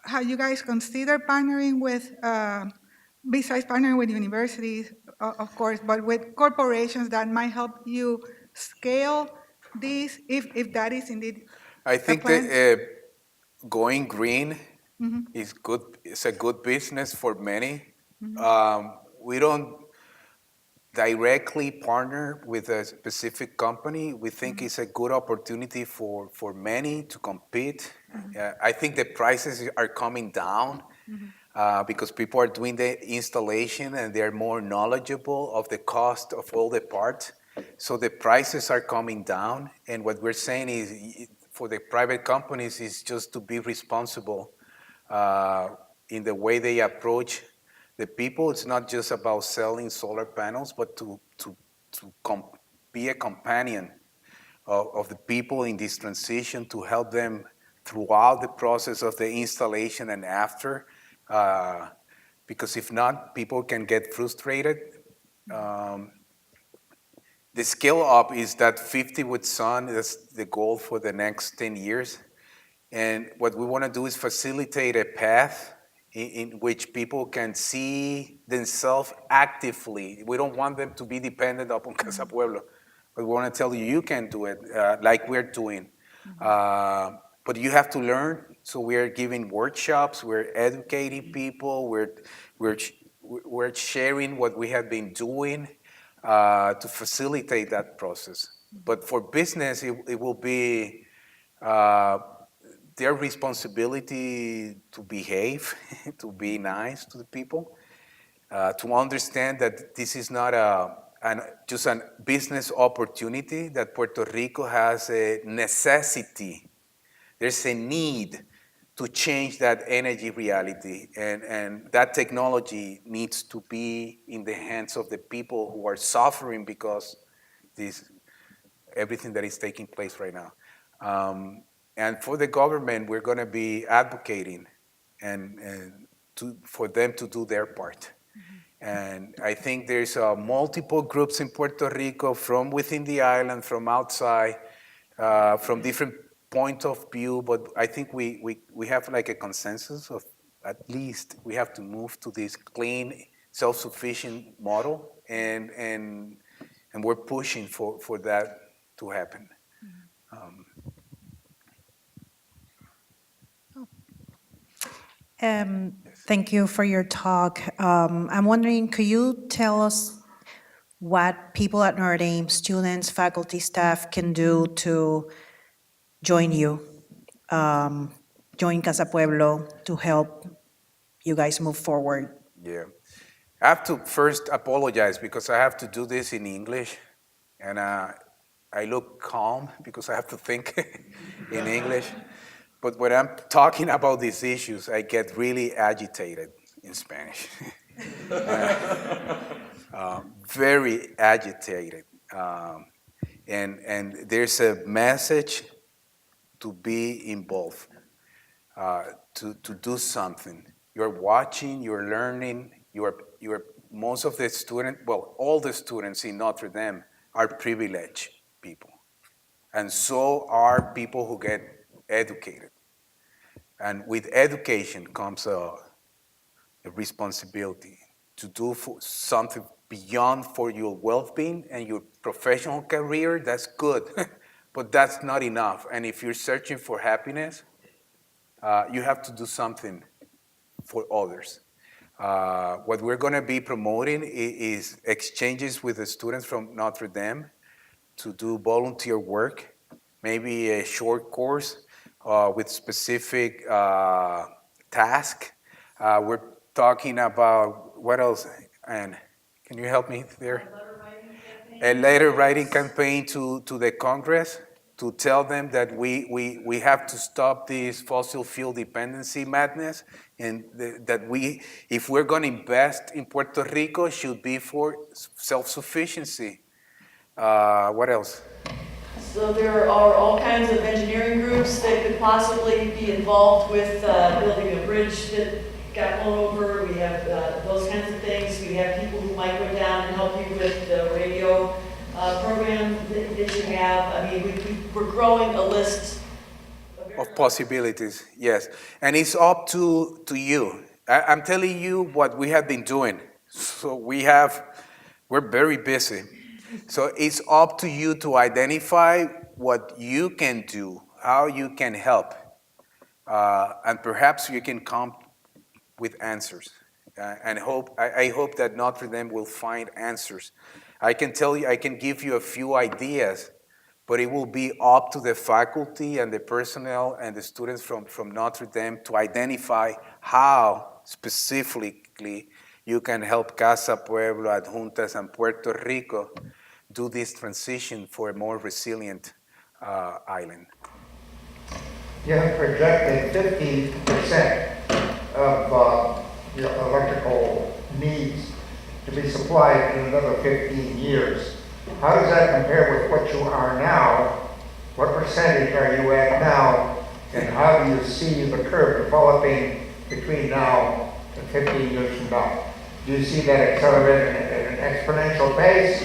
Speaker 13: have you guys considered partnering with, besides partnering with universities, of course, but with corporations that might help you scale this, if that is indeed
Speaker 4: I
Speaker 13: the
Speaker 4: think
Speaker 13: plan?
Speaker 4: that going green is good. It's a good business for many. We don't directly partner with a specific company. We think it's a good opportunity for many to compete. I think the prices are coming down because people are doing the installation and they're more knowledgeable of the cost of all the parts. So the prices are coming down. And what we're saying is for the private companies is just to be responsible in the way they approach the people. It's not just about selling solar panels, but to be a companion of the people in this transition, to help them throughout the process of the installation and after. Because if not, people can get frustrated. The scale up is that 50 with sun is the goal for the next 10 years. And what we want to do is facilitate a path in which people can see themselves actively. We don't want them to be dependent upon Casa Pueblo, but we want to tell you, you can do it like we're doing. But you have to learn. So we're giving workshops, we're educating people, we're sharing what we have been doing to facilitate that process. But for business, it will be their responsibility to behave, to be nice to the people, to understand that this is not just a business opportunity, that Puerto Rico has a necessity. There's a need to change that energy reality, and that technology needs to be in the hands of the people who are suffering because everything that is taking place right now. And for the government, we're going to be advocating for them to do their part. And I think there's multiple groups in Puerto Rico from within the island, from outside, from different points of view. But I think we have like a consensus of at least we have to move to this clean, self-sufficient model. And we're pushing for that to happen.
Speaker 3: Thank you for your talk. I'm wondering, could you tell us what people at Notre Dame, students, faculty, staff, can do to join you, join Casa Pueblo to help you guys move forward.
Speaker 4: Yeah. I have to first apologize because I have to do this in English, and I look calm because I have to think in English. But when I'm talking about these issues, I get really agitated in Spanish. Very agitated. And there's a message to be involved, to do something. You're watching, you're learning, you're most of the students, well, all the students in Notre Dame are privileged people. And so are people who get educated. And with education comes a responsibility to do something beyond for your well-being and your professional career. That's good, but that's not enough. And if you're searching for happiness, you have to do something for others. What we're going to be promoting is exchanges with the students from Notre Dame to do volunteer work, maybe a short course with specific task. We're talking about, what else? And can you help me there? A letter writing campaign to the Congress to tell them that we have to stop this fossil fuel dependency madness, and that if we're going to invest in Puerto Rico, it should be for self-sufficiency. What else?
Speaker 14: So there are all kinds of engineering groups that could possibly be involved with building a bridge that got blown over. We have those kinds of things. We have people who might go down and help you with the radio program that you have. I mean, we're growing a list
Speaker 4: of possibilities, yes. And it's up to you. I'm telling you what we have been doing. So we're very busy. So it's up to you to identify what you can do, how you can help. And perhaps you can come with answers. And I hope that Notre Dame will find answers. I can tell you, I can give you a few ideas, but it will be up to the faculty and the personnel and the students from Notre Dame to identify how specifically you can help Casa Pueblo, Adjuntas, and Puerto Rico do this transition for a more resilient island.
Speaker 15: You have projected 50% of your electrical needs to be supplied in another 15 years. How does that compare with what you are now? What percentage are you at now? And how do you see the curve developing between now and 15 years from now? Do you see that accelerating at an exponential pace,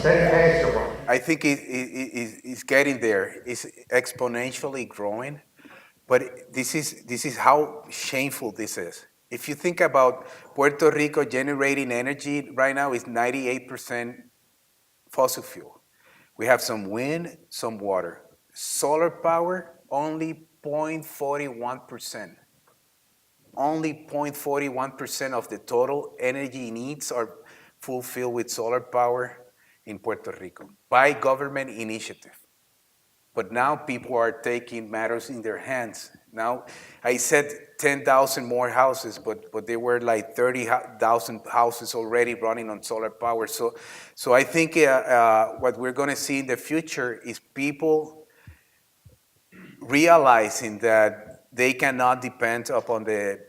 Speaker 15: steady pace, or what?
Speaker 4: I think it's getting there. It's exponentially growing, but this is how shameful this is. If you think about Puerto Rico generating energy right now is 98% fossil fuel. We have some wind, some water. Solar power, only 0.41%. Only 0.41% of the total energy needs are fulfilled with solar power in Puerto Rico by government initiative. But now people are taking matters in their hands. Now, I said 10,000 more houses, but there were like 30,000 houses already running on solar power. So I think what we're going to see in the future is people realizing that they cannot depend upon the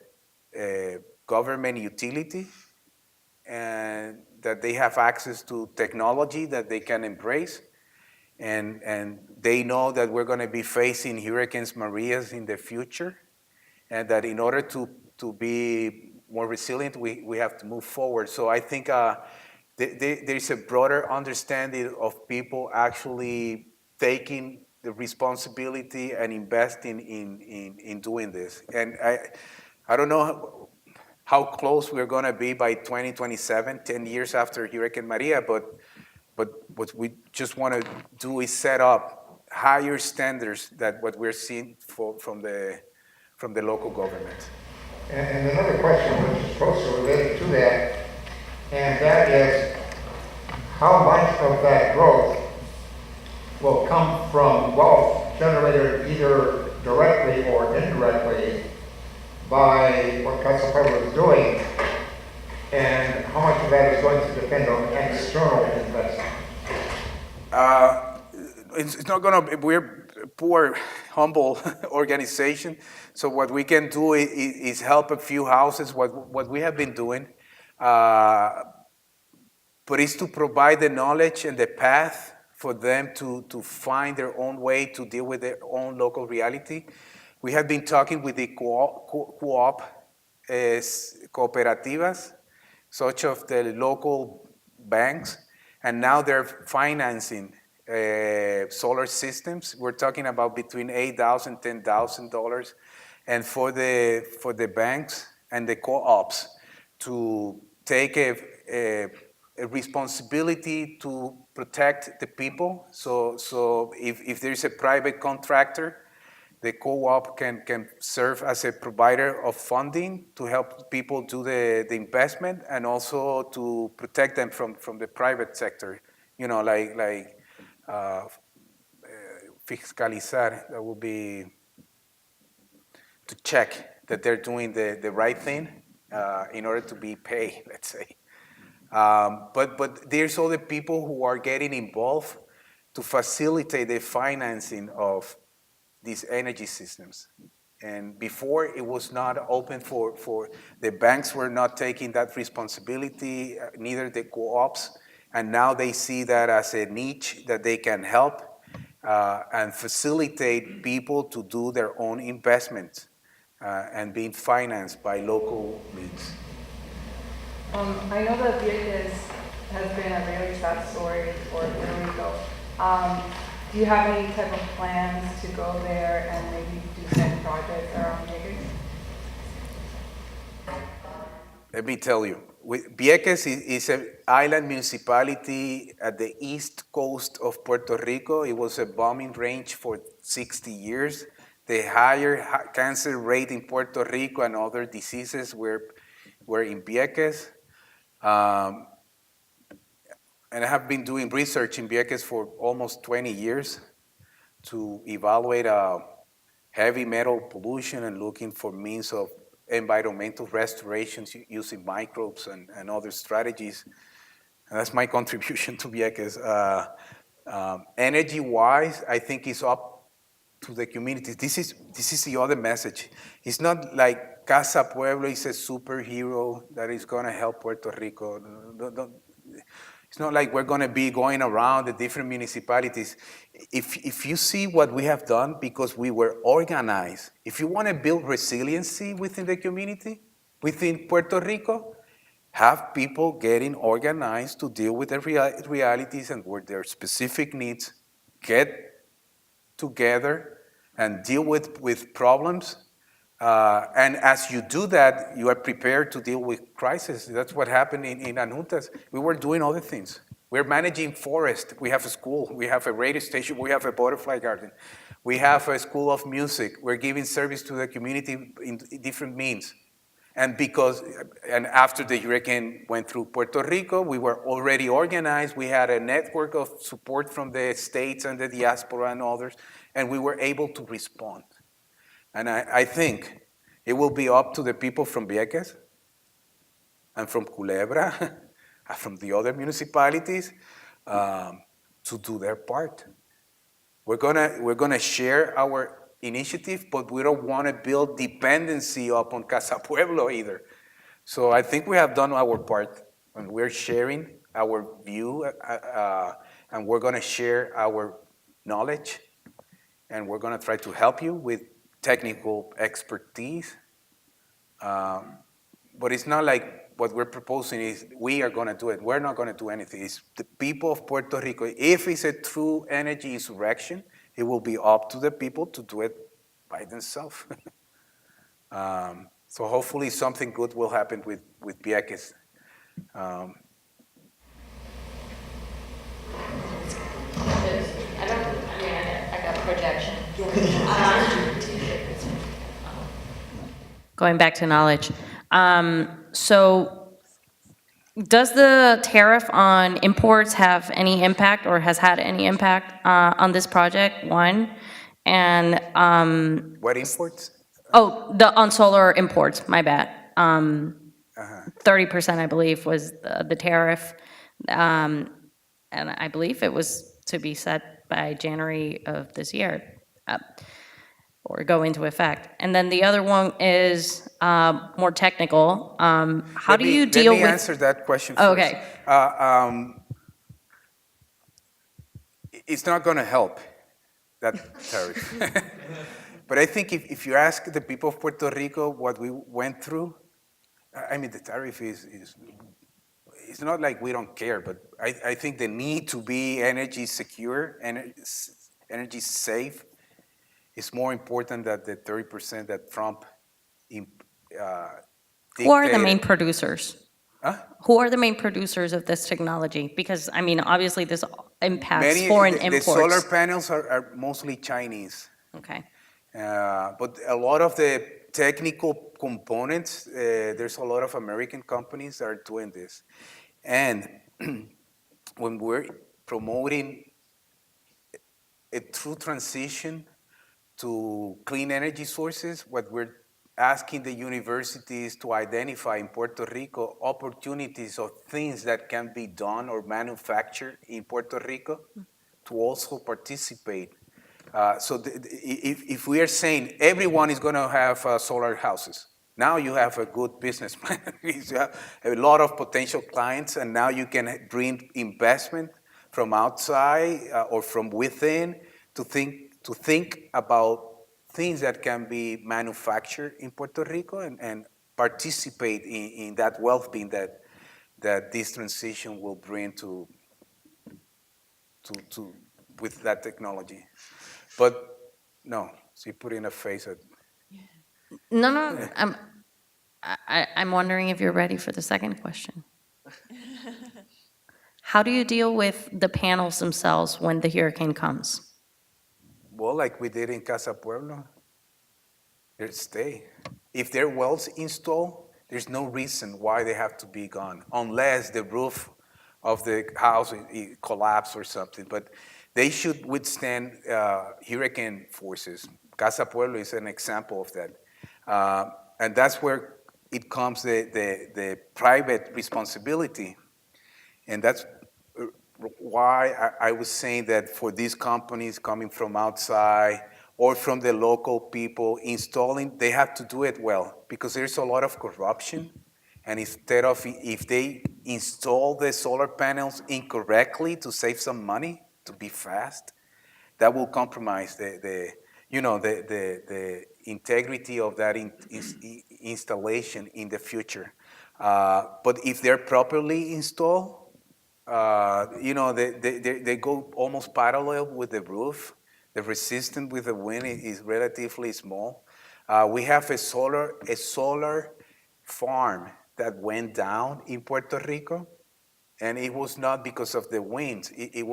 Speaker 4: government utility, and that they have access to technology that they can embrace. And they know that we're going to be facing Hurricanes Marias in the future, and that in order to be more resilient, we have to move forward. So I think there's a broader understanding of people actually taking the responsibility and investing in doing this. And I don't know how close we're going to be by 2027, 10 years after Hurricane Maria, but what we just want to do is set up higher standards than what we're seeing from the local government.
Speaker 15: And another question which is closely related to that, and that is how much of that growth will come from wealth generated either directly or indirectly by what Casa Pueblo is doing, and how much of that is going to depend on external investment?
Speaker 4: It's not going to, we're a poor, humble organization. So what we can do is help a few houses, what we have been doing. But it's to provide the knowledge and the path for them to find their own way to deal with their own local reality. We have been talking with the co-op cooperativas, such of the local banks, and now they're financing solar systems. We're talking about between $8,000, $10,000, and for the banks and the co-ops to take a responsibility to protect the people. So if there's a private contractor, the co-op can serve as a provider of funding to help people do the investment, and also to protect them from the private sector. You know, like fiscalizar, that would be to check that they're doing the right thing in order to be paid, let's say. But there's other people who are getting involved to facilitate the financing of these energy systems. And before, it was not open for the banks were not taking that responsibility, neither the co-ops. And now they see that as a niche that they can help and facilitate people to do their own investments and being financed by local leads.
Speaker 16: I know that Mayaguez has been a very sad story for Puerto Rico. Do you have any type of plans to go there and maybe do some projects around Mayaguez?
Speaker 4: Let me tell you, Mayaguez is an island municipality at the east coast of Puerto Rico. It was a bombing range for 60 years. The higher cancer rate in Puerto Rico and other diseases were in Mayaguez. And I have been doing research in Mayaguez for almost 20 years to evaluate heavy metal pollution and looking for means of environmental restorations using microbes and other strategies. And that's my contribution to Mayaguez. Energy-wise, I think it's up to the community. This is the other message. It's not like Casa Pueblo is a superhero that is going to help Puerto Rico. It's not like we're going to be going around the different municipalities. If you see what we have done, because we were organized, if you want to build resiliency within the community, within Puerto Rico, have people getting organized to deal with the realities and with their specific needs, get together and deal with problems. And as you do that, you are prepared to deal with crisis. That's what happened in Adjuntas. We were doing other things. We're managing forest. We have a school. We have a radio station. We have a butterfly garden. We have a school of music. We're giving service to the community in different means. And after the hurricane went through Puerto Rico, we were already organized. We had a network of support from the states and the diaspora and others, and we were able to respond. And I think it will be up to the people from Mayaguez and from Culebra and from the other municipalities to do their part. We're gonna share our initiative, but we don't want to build dependency upon Casa Pueblo either. So I think we have done our part, and we're sharing our view, and we're gonna share our knowledge, and we're gonna try to help you with technical expertise, but it's not like what we're proposing is we are going to do it. We're not going to do anything. It's the people of Puerto Rico. If it's a true energy insurrection, it will be up to the people to do it by themselves. So hopefully something good will happen with Mayaguez.
Speaker 9: I got projection.
Speaker 17: Going back to knowledge. So does the tariff on imports have any impact or has had any impact on this project, one? And,
Speaker 4: What imports?
Speaker 17: on solar imports, my bad.
Speaker 4: Uh-huh.
Speaker 17: 30%, I believe, was the tariff. And I believe it was to be set by January of this year, or go into effect. And then the other one is more technical. How do you deal with?
Speaker 4: Let me answer that question first.
Speaker 17: Okay.
Speaker 4: It's not going to help, that tariff. But I think if you ask the people of Puerto Rico what we went through, I mean, the tariff is it's not like we don't care, but I think the need to be energy secure, energy safe, is more important than the 30% that Trump dictated.
Speaker 17: Who are the main producers?
Speaker 4: Huh?
Speaker 17: Who are the main producers of this technology? Because, I mean, obviously this impacts foreign imports.
Speaker 4: The solar panels are mostly Chinese.
Speaker 17: Okay.
Speaker 4: But a lot of the technical components, there's a lot of American companies that are doing this. And when we're promoting a true transition to clean energy sources, what we're asking the universities to identify in Puerto Rico opportunities of things that can be done or manufactured in Puerto Rico to also participate. So if we are saying everyone is going to have solar houses, now you have a good business plan. You have a lot of potential clients, and now you can bring investment from outside or from within to think about things that can be manufactured in Puerto Rico and participate in that wealth being that this transition will bring to with that technology. But no, so you put in a face at.
Speaker 17: No, I'm wondering if you're ready for the second question. How do you deal with the panels themselves when the hurricane comes?
Speaker 4: Well, like we did in Casa Pueblo, they stay. If they're wells installed, there's no reason why they have to be gone, unless the roof of the house collapse or something. But they should withstand hurricane forces. Casa Pueblo is an example of that. And that's where it comes the private responsibility. And that's why I was saying that for these companies coming from outside or from the local people installing, they have to do it well, because there's a lot of corruption. And instead of, if they install the solar panels incorrectly to save some money, to be fast, that will compromise the integrity of that installation in the future. But if they're properly installed, they go almost parallel with the roof. The resistance with the wind is relatively small. We have a solar farm that went down in Puerto Rico, and it was not because of the winds. They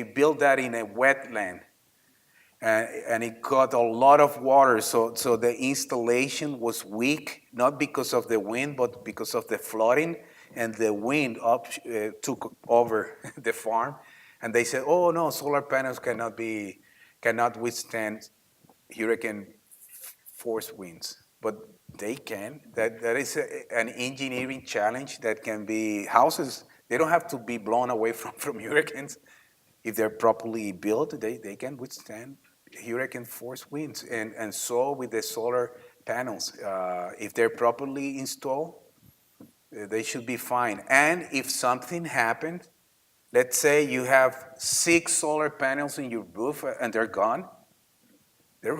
Speaker 4: built that in a wetland, and it got a lot of water. So the installation was weak, not because of the wind, but because of the flooding, and the wind took over the farm. And they said, "Oh no, solar panels cannot withstand hurricane force winds." But they can. That is an engineering challenge that can be houses. They don't have to be blown away from hurricanes. If they're properly built, they can withstand hurricane force winds. And so with the solar panels, if they're properly installed, they should be fine. And if something happened, let's say you have 6 solar panels in your roof and they're gone, they're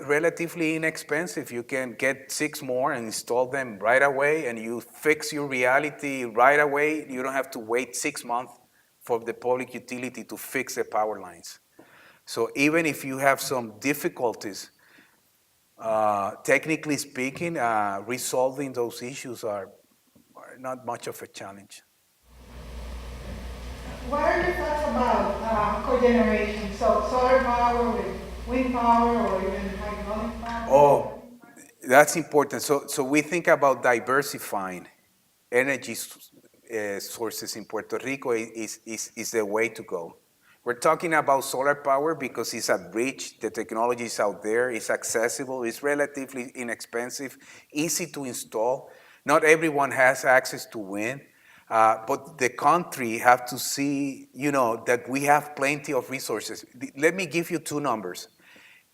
Speaker 4: relatively inexpensive. You can get 6 more and install them right away, and you fix your reality right away. You don't have to wait 6 months for the public utility to fix the power lines. So even if you have some difficulties, technically speaking, resolving those issues are not much of a challenge.
Speaker 13: What are your thoughts about cogeneration? So solar power with wind power or even hydraulic power?
Speaker 4: Oh, that's important. So we think about diversifying energy sources in Puerto Rico is the way to go. We're talking about solar power because it's at reach, the technology is out there, it's accessible, it's relatively inexpensive, easy to install. Not everyone has access to wind, but the country have to see, that we have plenty of resources. Let me give you two numbers.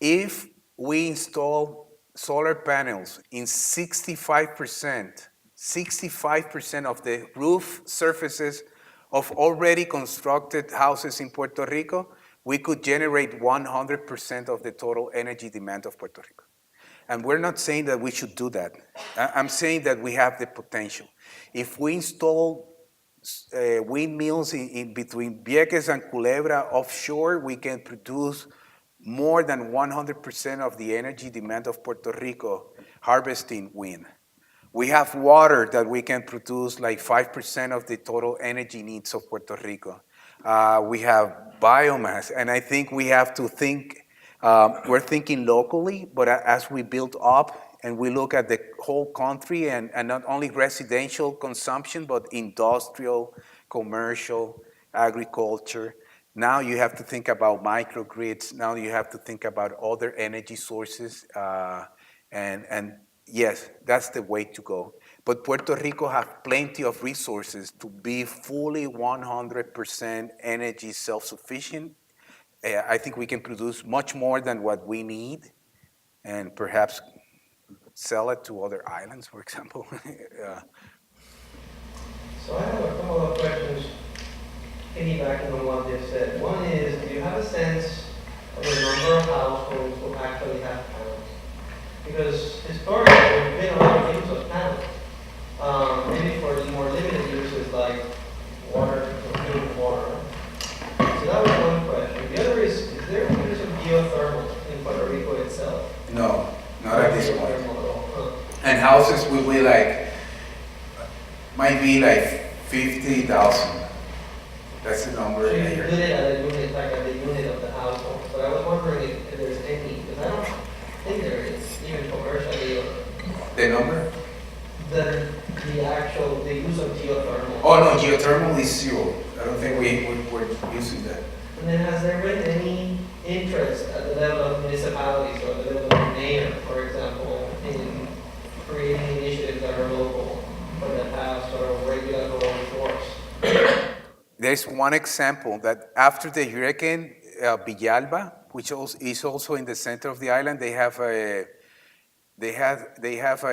Speaker 4: If we install solar panels in 65% of the roof surfaces of already constructed houses in Puerto Rico, we could generate 100% of the total energy demand of Puerto Rico. And we're not saying that we should do that. I'm saying that we have the potential. If we install windmills in between Vieques and Culebra offshore, we can produce more than 100% of the energy demand of Puerto Rico harvesting wind. We have water that we can produce like 5% of the total energy needs of Puerto Rico. We have biomass, and I think we have to think, we're thinking locally, but as we build up and we look at the whole country and not only residential consumption, but industrial, commercial, agriculture, now you have to think about microgrids, now you have to think about other energy sources, and yes, that's the way to go. But Puerto Rico has plenty of resources to be fully 100% energy self-sufficient. I think we can produce much more than what we need and perhaps sell it to other islands, for example.
Speaker 18: So I have a couple of questions piggybacking on what you said. One is, do you have a sense of the number of households who actually have panels? Because historically, there's been a lot of use of panels. Maybe for more limited uses like water, clean water. So that was one question. The other is there a use of geothermal in Puerto Rico itself?
Speaker 4: No, not at this point. And houses will be might be like 50,000. That's the number.
Speaker 18: So you did it at a unit, like at the unit of the household. But I was wondering if there's any, because I don't think there is, even commercially. Or
Speaker 4: the number?
Speaker 18: The use of geothermal.
Speaker 4: Oh no, geothermal is zero. I don't think we're using that.
Speaker 18: And then has there been any interest at the level of municipalities or the level of the mayor, for example, in creating initiatives that are local or that have sort of regulatory force?
Speaker 4: There's one example that after the hurricane Villalba, which is also in the center of the island, they have a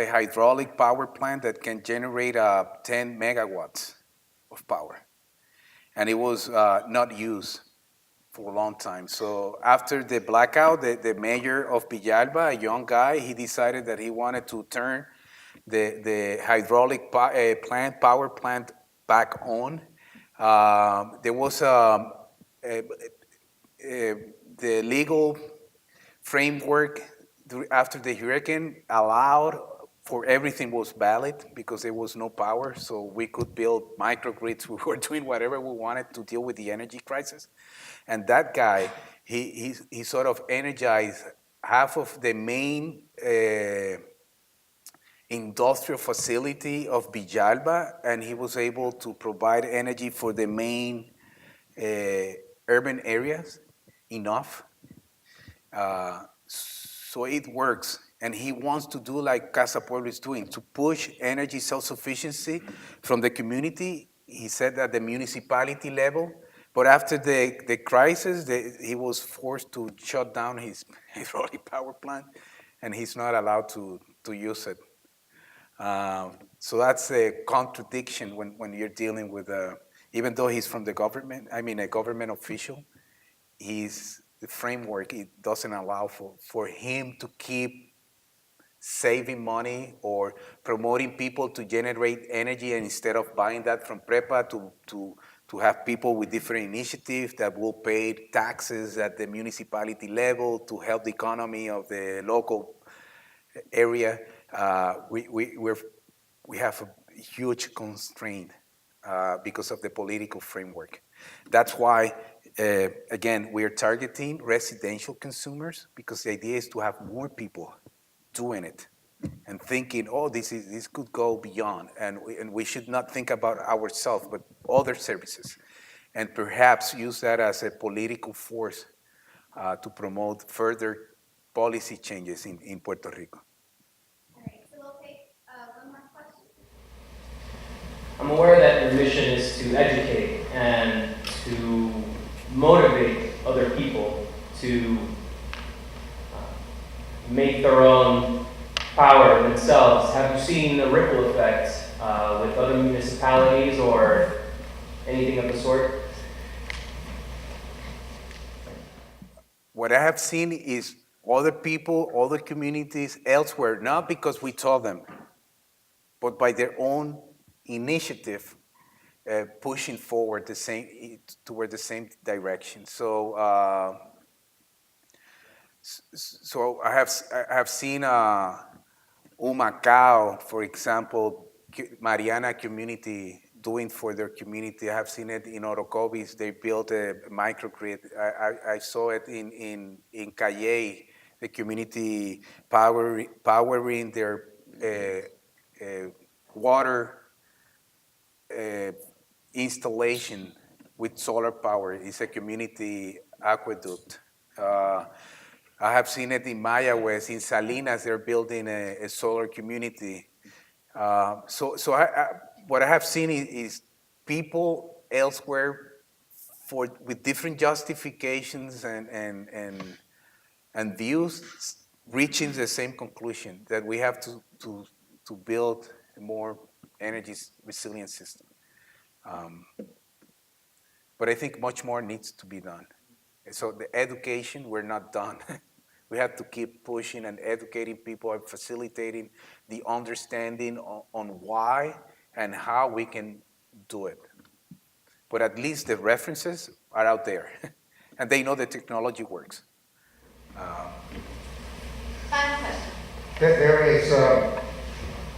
Speaker 4: hydraulic power plant that can generate 10 megawatts of power, and it was not used for a long time. So after the blackout, the mayor of Villalba, a young guy, he decided that he wanted to turn the hydraulic power plant back on. There was the legal framework after the hurricane allowed for everything was valid because there was no power, so we could build microgrids. We were doing whatever we wanted to deal with the energy crisis. And that guy, he sort of energized half of the main industrial facility of Villalba, and he was able to provide energy for the main urban areas enough. So it works, and he wants to do like Casa Pueblo is doing, to push energy self-sufficiency from the community. He said at the municipality level, but after the crisis, he was forced to shut down his hydraulic power plant, and he's not allowed to use it. So that's a contradiction when you're dealing with, even though he's from the government, I mean a government official, the framework, it doesn't allow for him to keep saving money or promoting people to generate energy, and instead of buying that from PREPA to have people with different initiatives that will pay taxes at the municipality level to help the economy of the local area. We have a huge constraint because of the political framework. That's why, again, we are targeting residential consumers because the idea is to have more people doing it and thinking, oh, this could go beyond, and we should not think about ourselves, but other services. and perhaps use that as a political force to promote further policy changes in Puerto Rico.
Speaker 1: All right, so we'll take one more question.
Speaker 19: I'm aware that your mission is to educate and to motivate other people to make their own power themselves. Have you seen a ripple effect with other municipalities or anything of the sort?
Speaker 4: What I have seen is other people, other communities elsewhere, not because we told them, but by their own initiative, pushing forward toward the same direction. So I have seen Humacao, for example, Mariana community doing for their community. I have seen it in Orocovis. They built a microgrid. I saw it in Cayey, the community powering their water installation with solar power. It's a community aqueduct. I have seen it in Mayaguez, in Salinas. They're building a solar community. What I have seen is people elsewhere with different justifications and views reaching the same conclusion that we have to build a more energy resilient system. But I think much more needs to be done. So the education, we're not done. We have to keep pushing and educating people and facilitating the understanding on why and how we can do it. But at least the references are out there, and they know the technology works.
Speaker 1: Final question.
Speaker 15: There is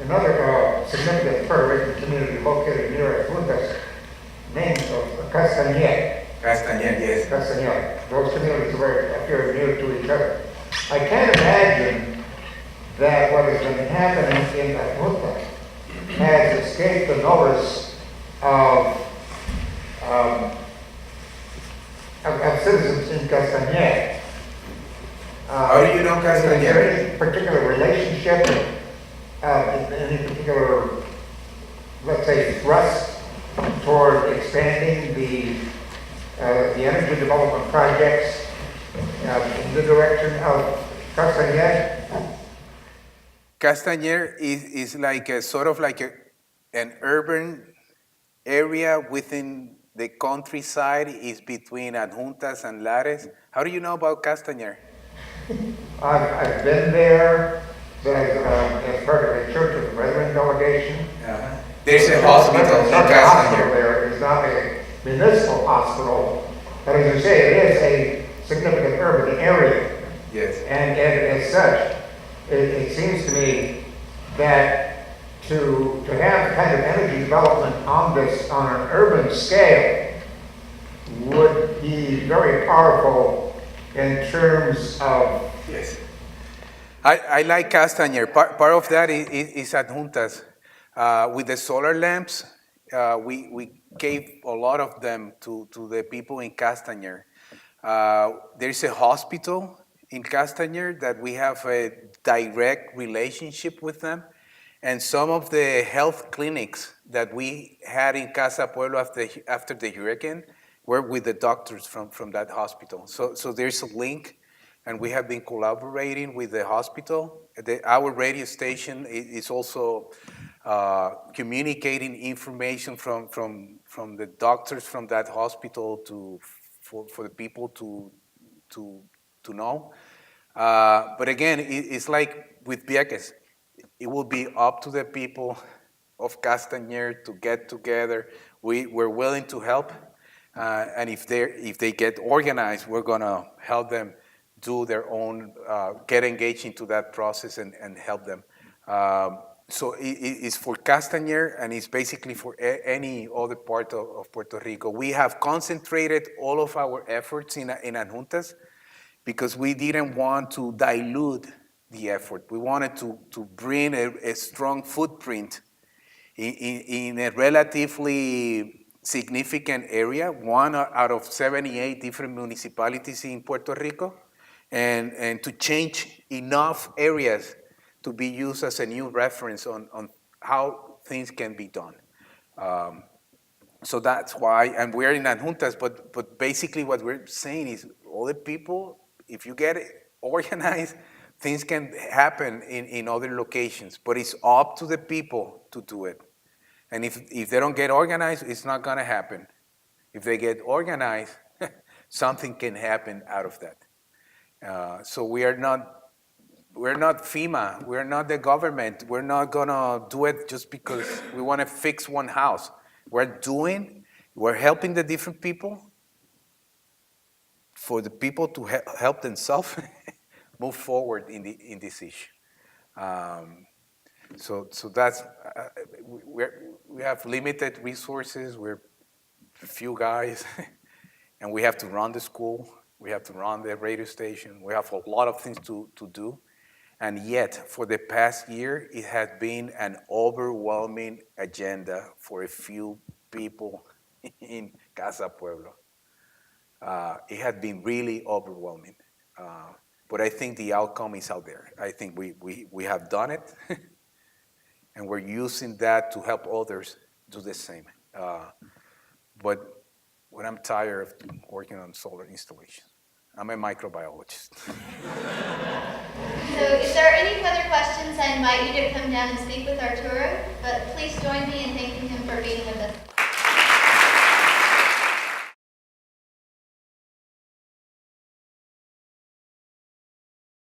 Speaker 15: another significant Puerto Rican community located near Juntas named Castañer.
Speaker 4: Castañer, yes.
Speaker 15: Castañer. Those communities appear near to each other. I can't imagine that what has been happening in La Junta has escaped the notice of citizens in Castañer.
Speaker 4: How do you know Castañer?
Speaker 15: Is there any particular relationship, any particular, let's say, thrust toward expanding the energy development projects in the direction of Castañer?
Speaker 4: Castañer is like sort of like an urban area within the countryside. Is between Adjuntas and Lares. How do you know about Castañer?
Speaker 15: I've been there as part of a Church of the Brethren delegation.
Speaker 4: There's a hospital in Castañer.
Speaker 15: There is not a municipal hospital, but as you say, it is a significant urban area.
Speaker 4: Yes.
Speaker 15: And as such, it seems to me that to have kind of energy development on an urban scale would be very powerful in terms of.
Speaker 4: Yes. I like Castañer. Part of that is Adjuntas. With the solar lamps, we gave a lot of them to the people in Castañer. There's a hospital in Castañer that we have a direct relationship with them. And some of the health clinics that we had in Casa Pueblo after the hurricane were with the doctors from that hospital. So there's a link, and we have been collaborating with the hospital. Our radio station is also communicating information from the doctors from that hospital for the people to know. But again, it's like with Vieques. It will be up to the people of Castañer to get together. We're willing to help, and if they get organized, we're gonna help them do their own, get engaged into that process and help them. So it's for Castañer, and it's basically for any other part of Puerto Rico. We have concentrated all of our efforts in Adjuntas because we didn't want to dilute the effort. We wanted to bring a strong footprint in a relatively significant area, one out of 78 different municipalities in Puerto Rico, and to change enough areas to be used as a new reference on how things can be done. So that's why, and we're in Adjuntas, but basically what we're saying is all the people, if you get it organized, things can happen in other locations, but it's up to the people to do it. And if they don't get organized, it's not gonna happen. If they get organized, something can happen out of that. So we're not FEMA, we're not the government, we're not gonna do it just because we wanna fix one house. We're helping the different people for the people to help themselves move forward in this issue. So that's, we have limited resources, we're few guys, and we have to run the school, we have to run the radio station, we have a lot of things to do. And yet, for the past year, it has been an overwhelming agenda for a few people in Casa Pueblo. It has been really overwhelming. But I think the outcome is out there. I think we have done it, and we're using that to help others do the same. But I'm tired of working on solar installations. I'm a microbiologist.
Speaker 1: So if there are any further questions, I invite you to come down and speak with Arturo, but please join me in thanking him for being with us.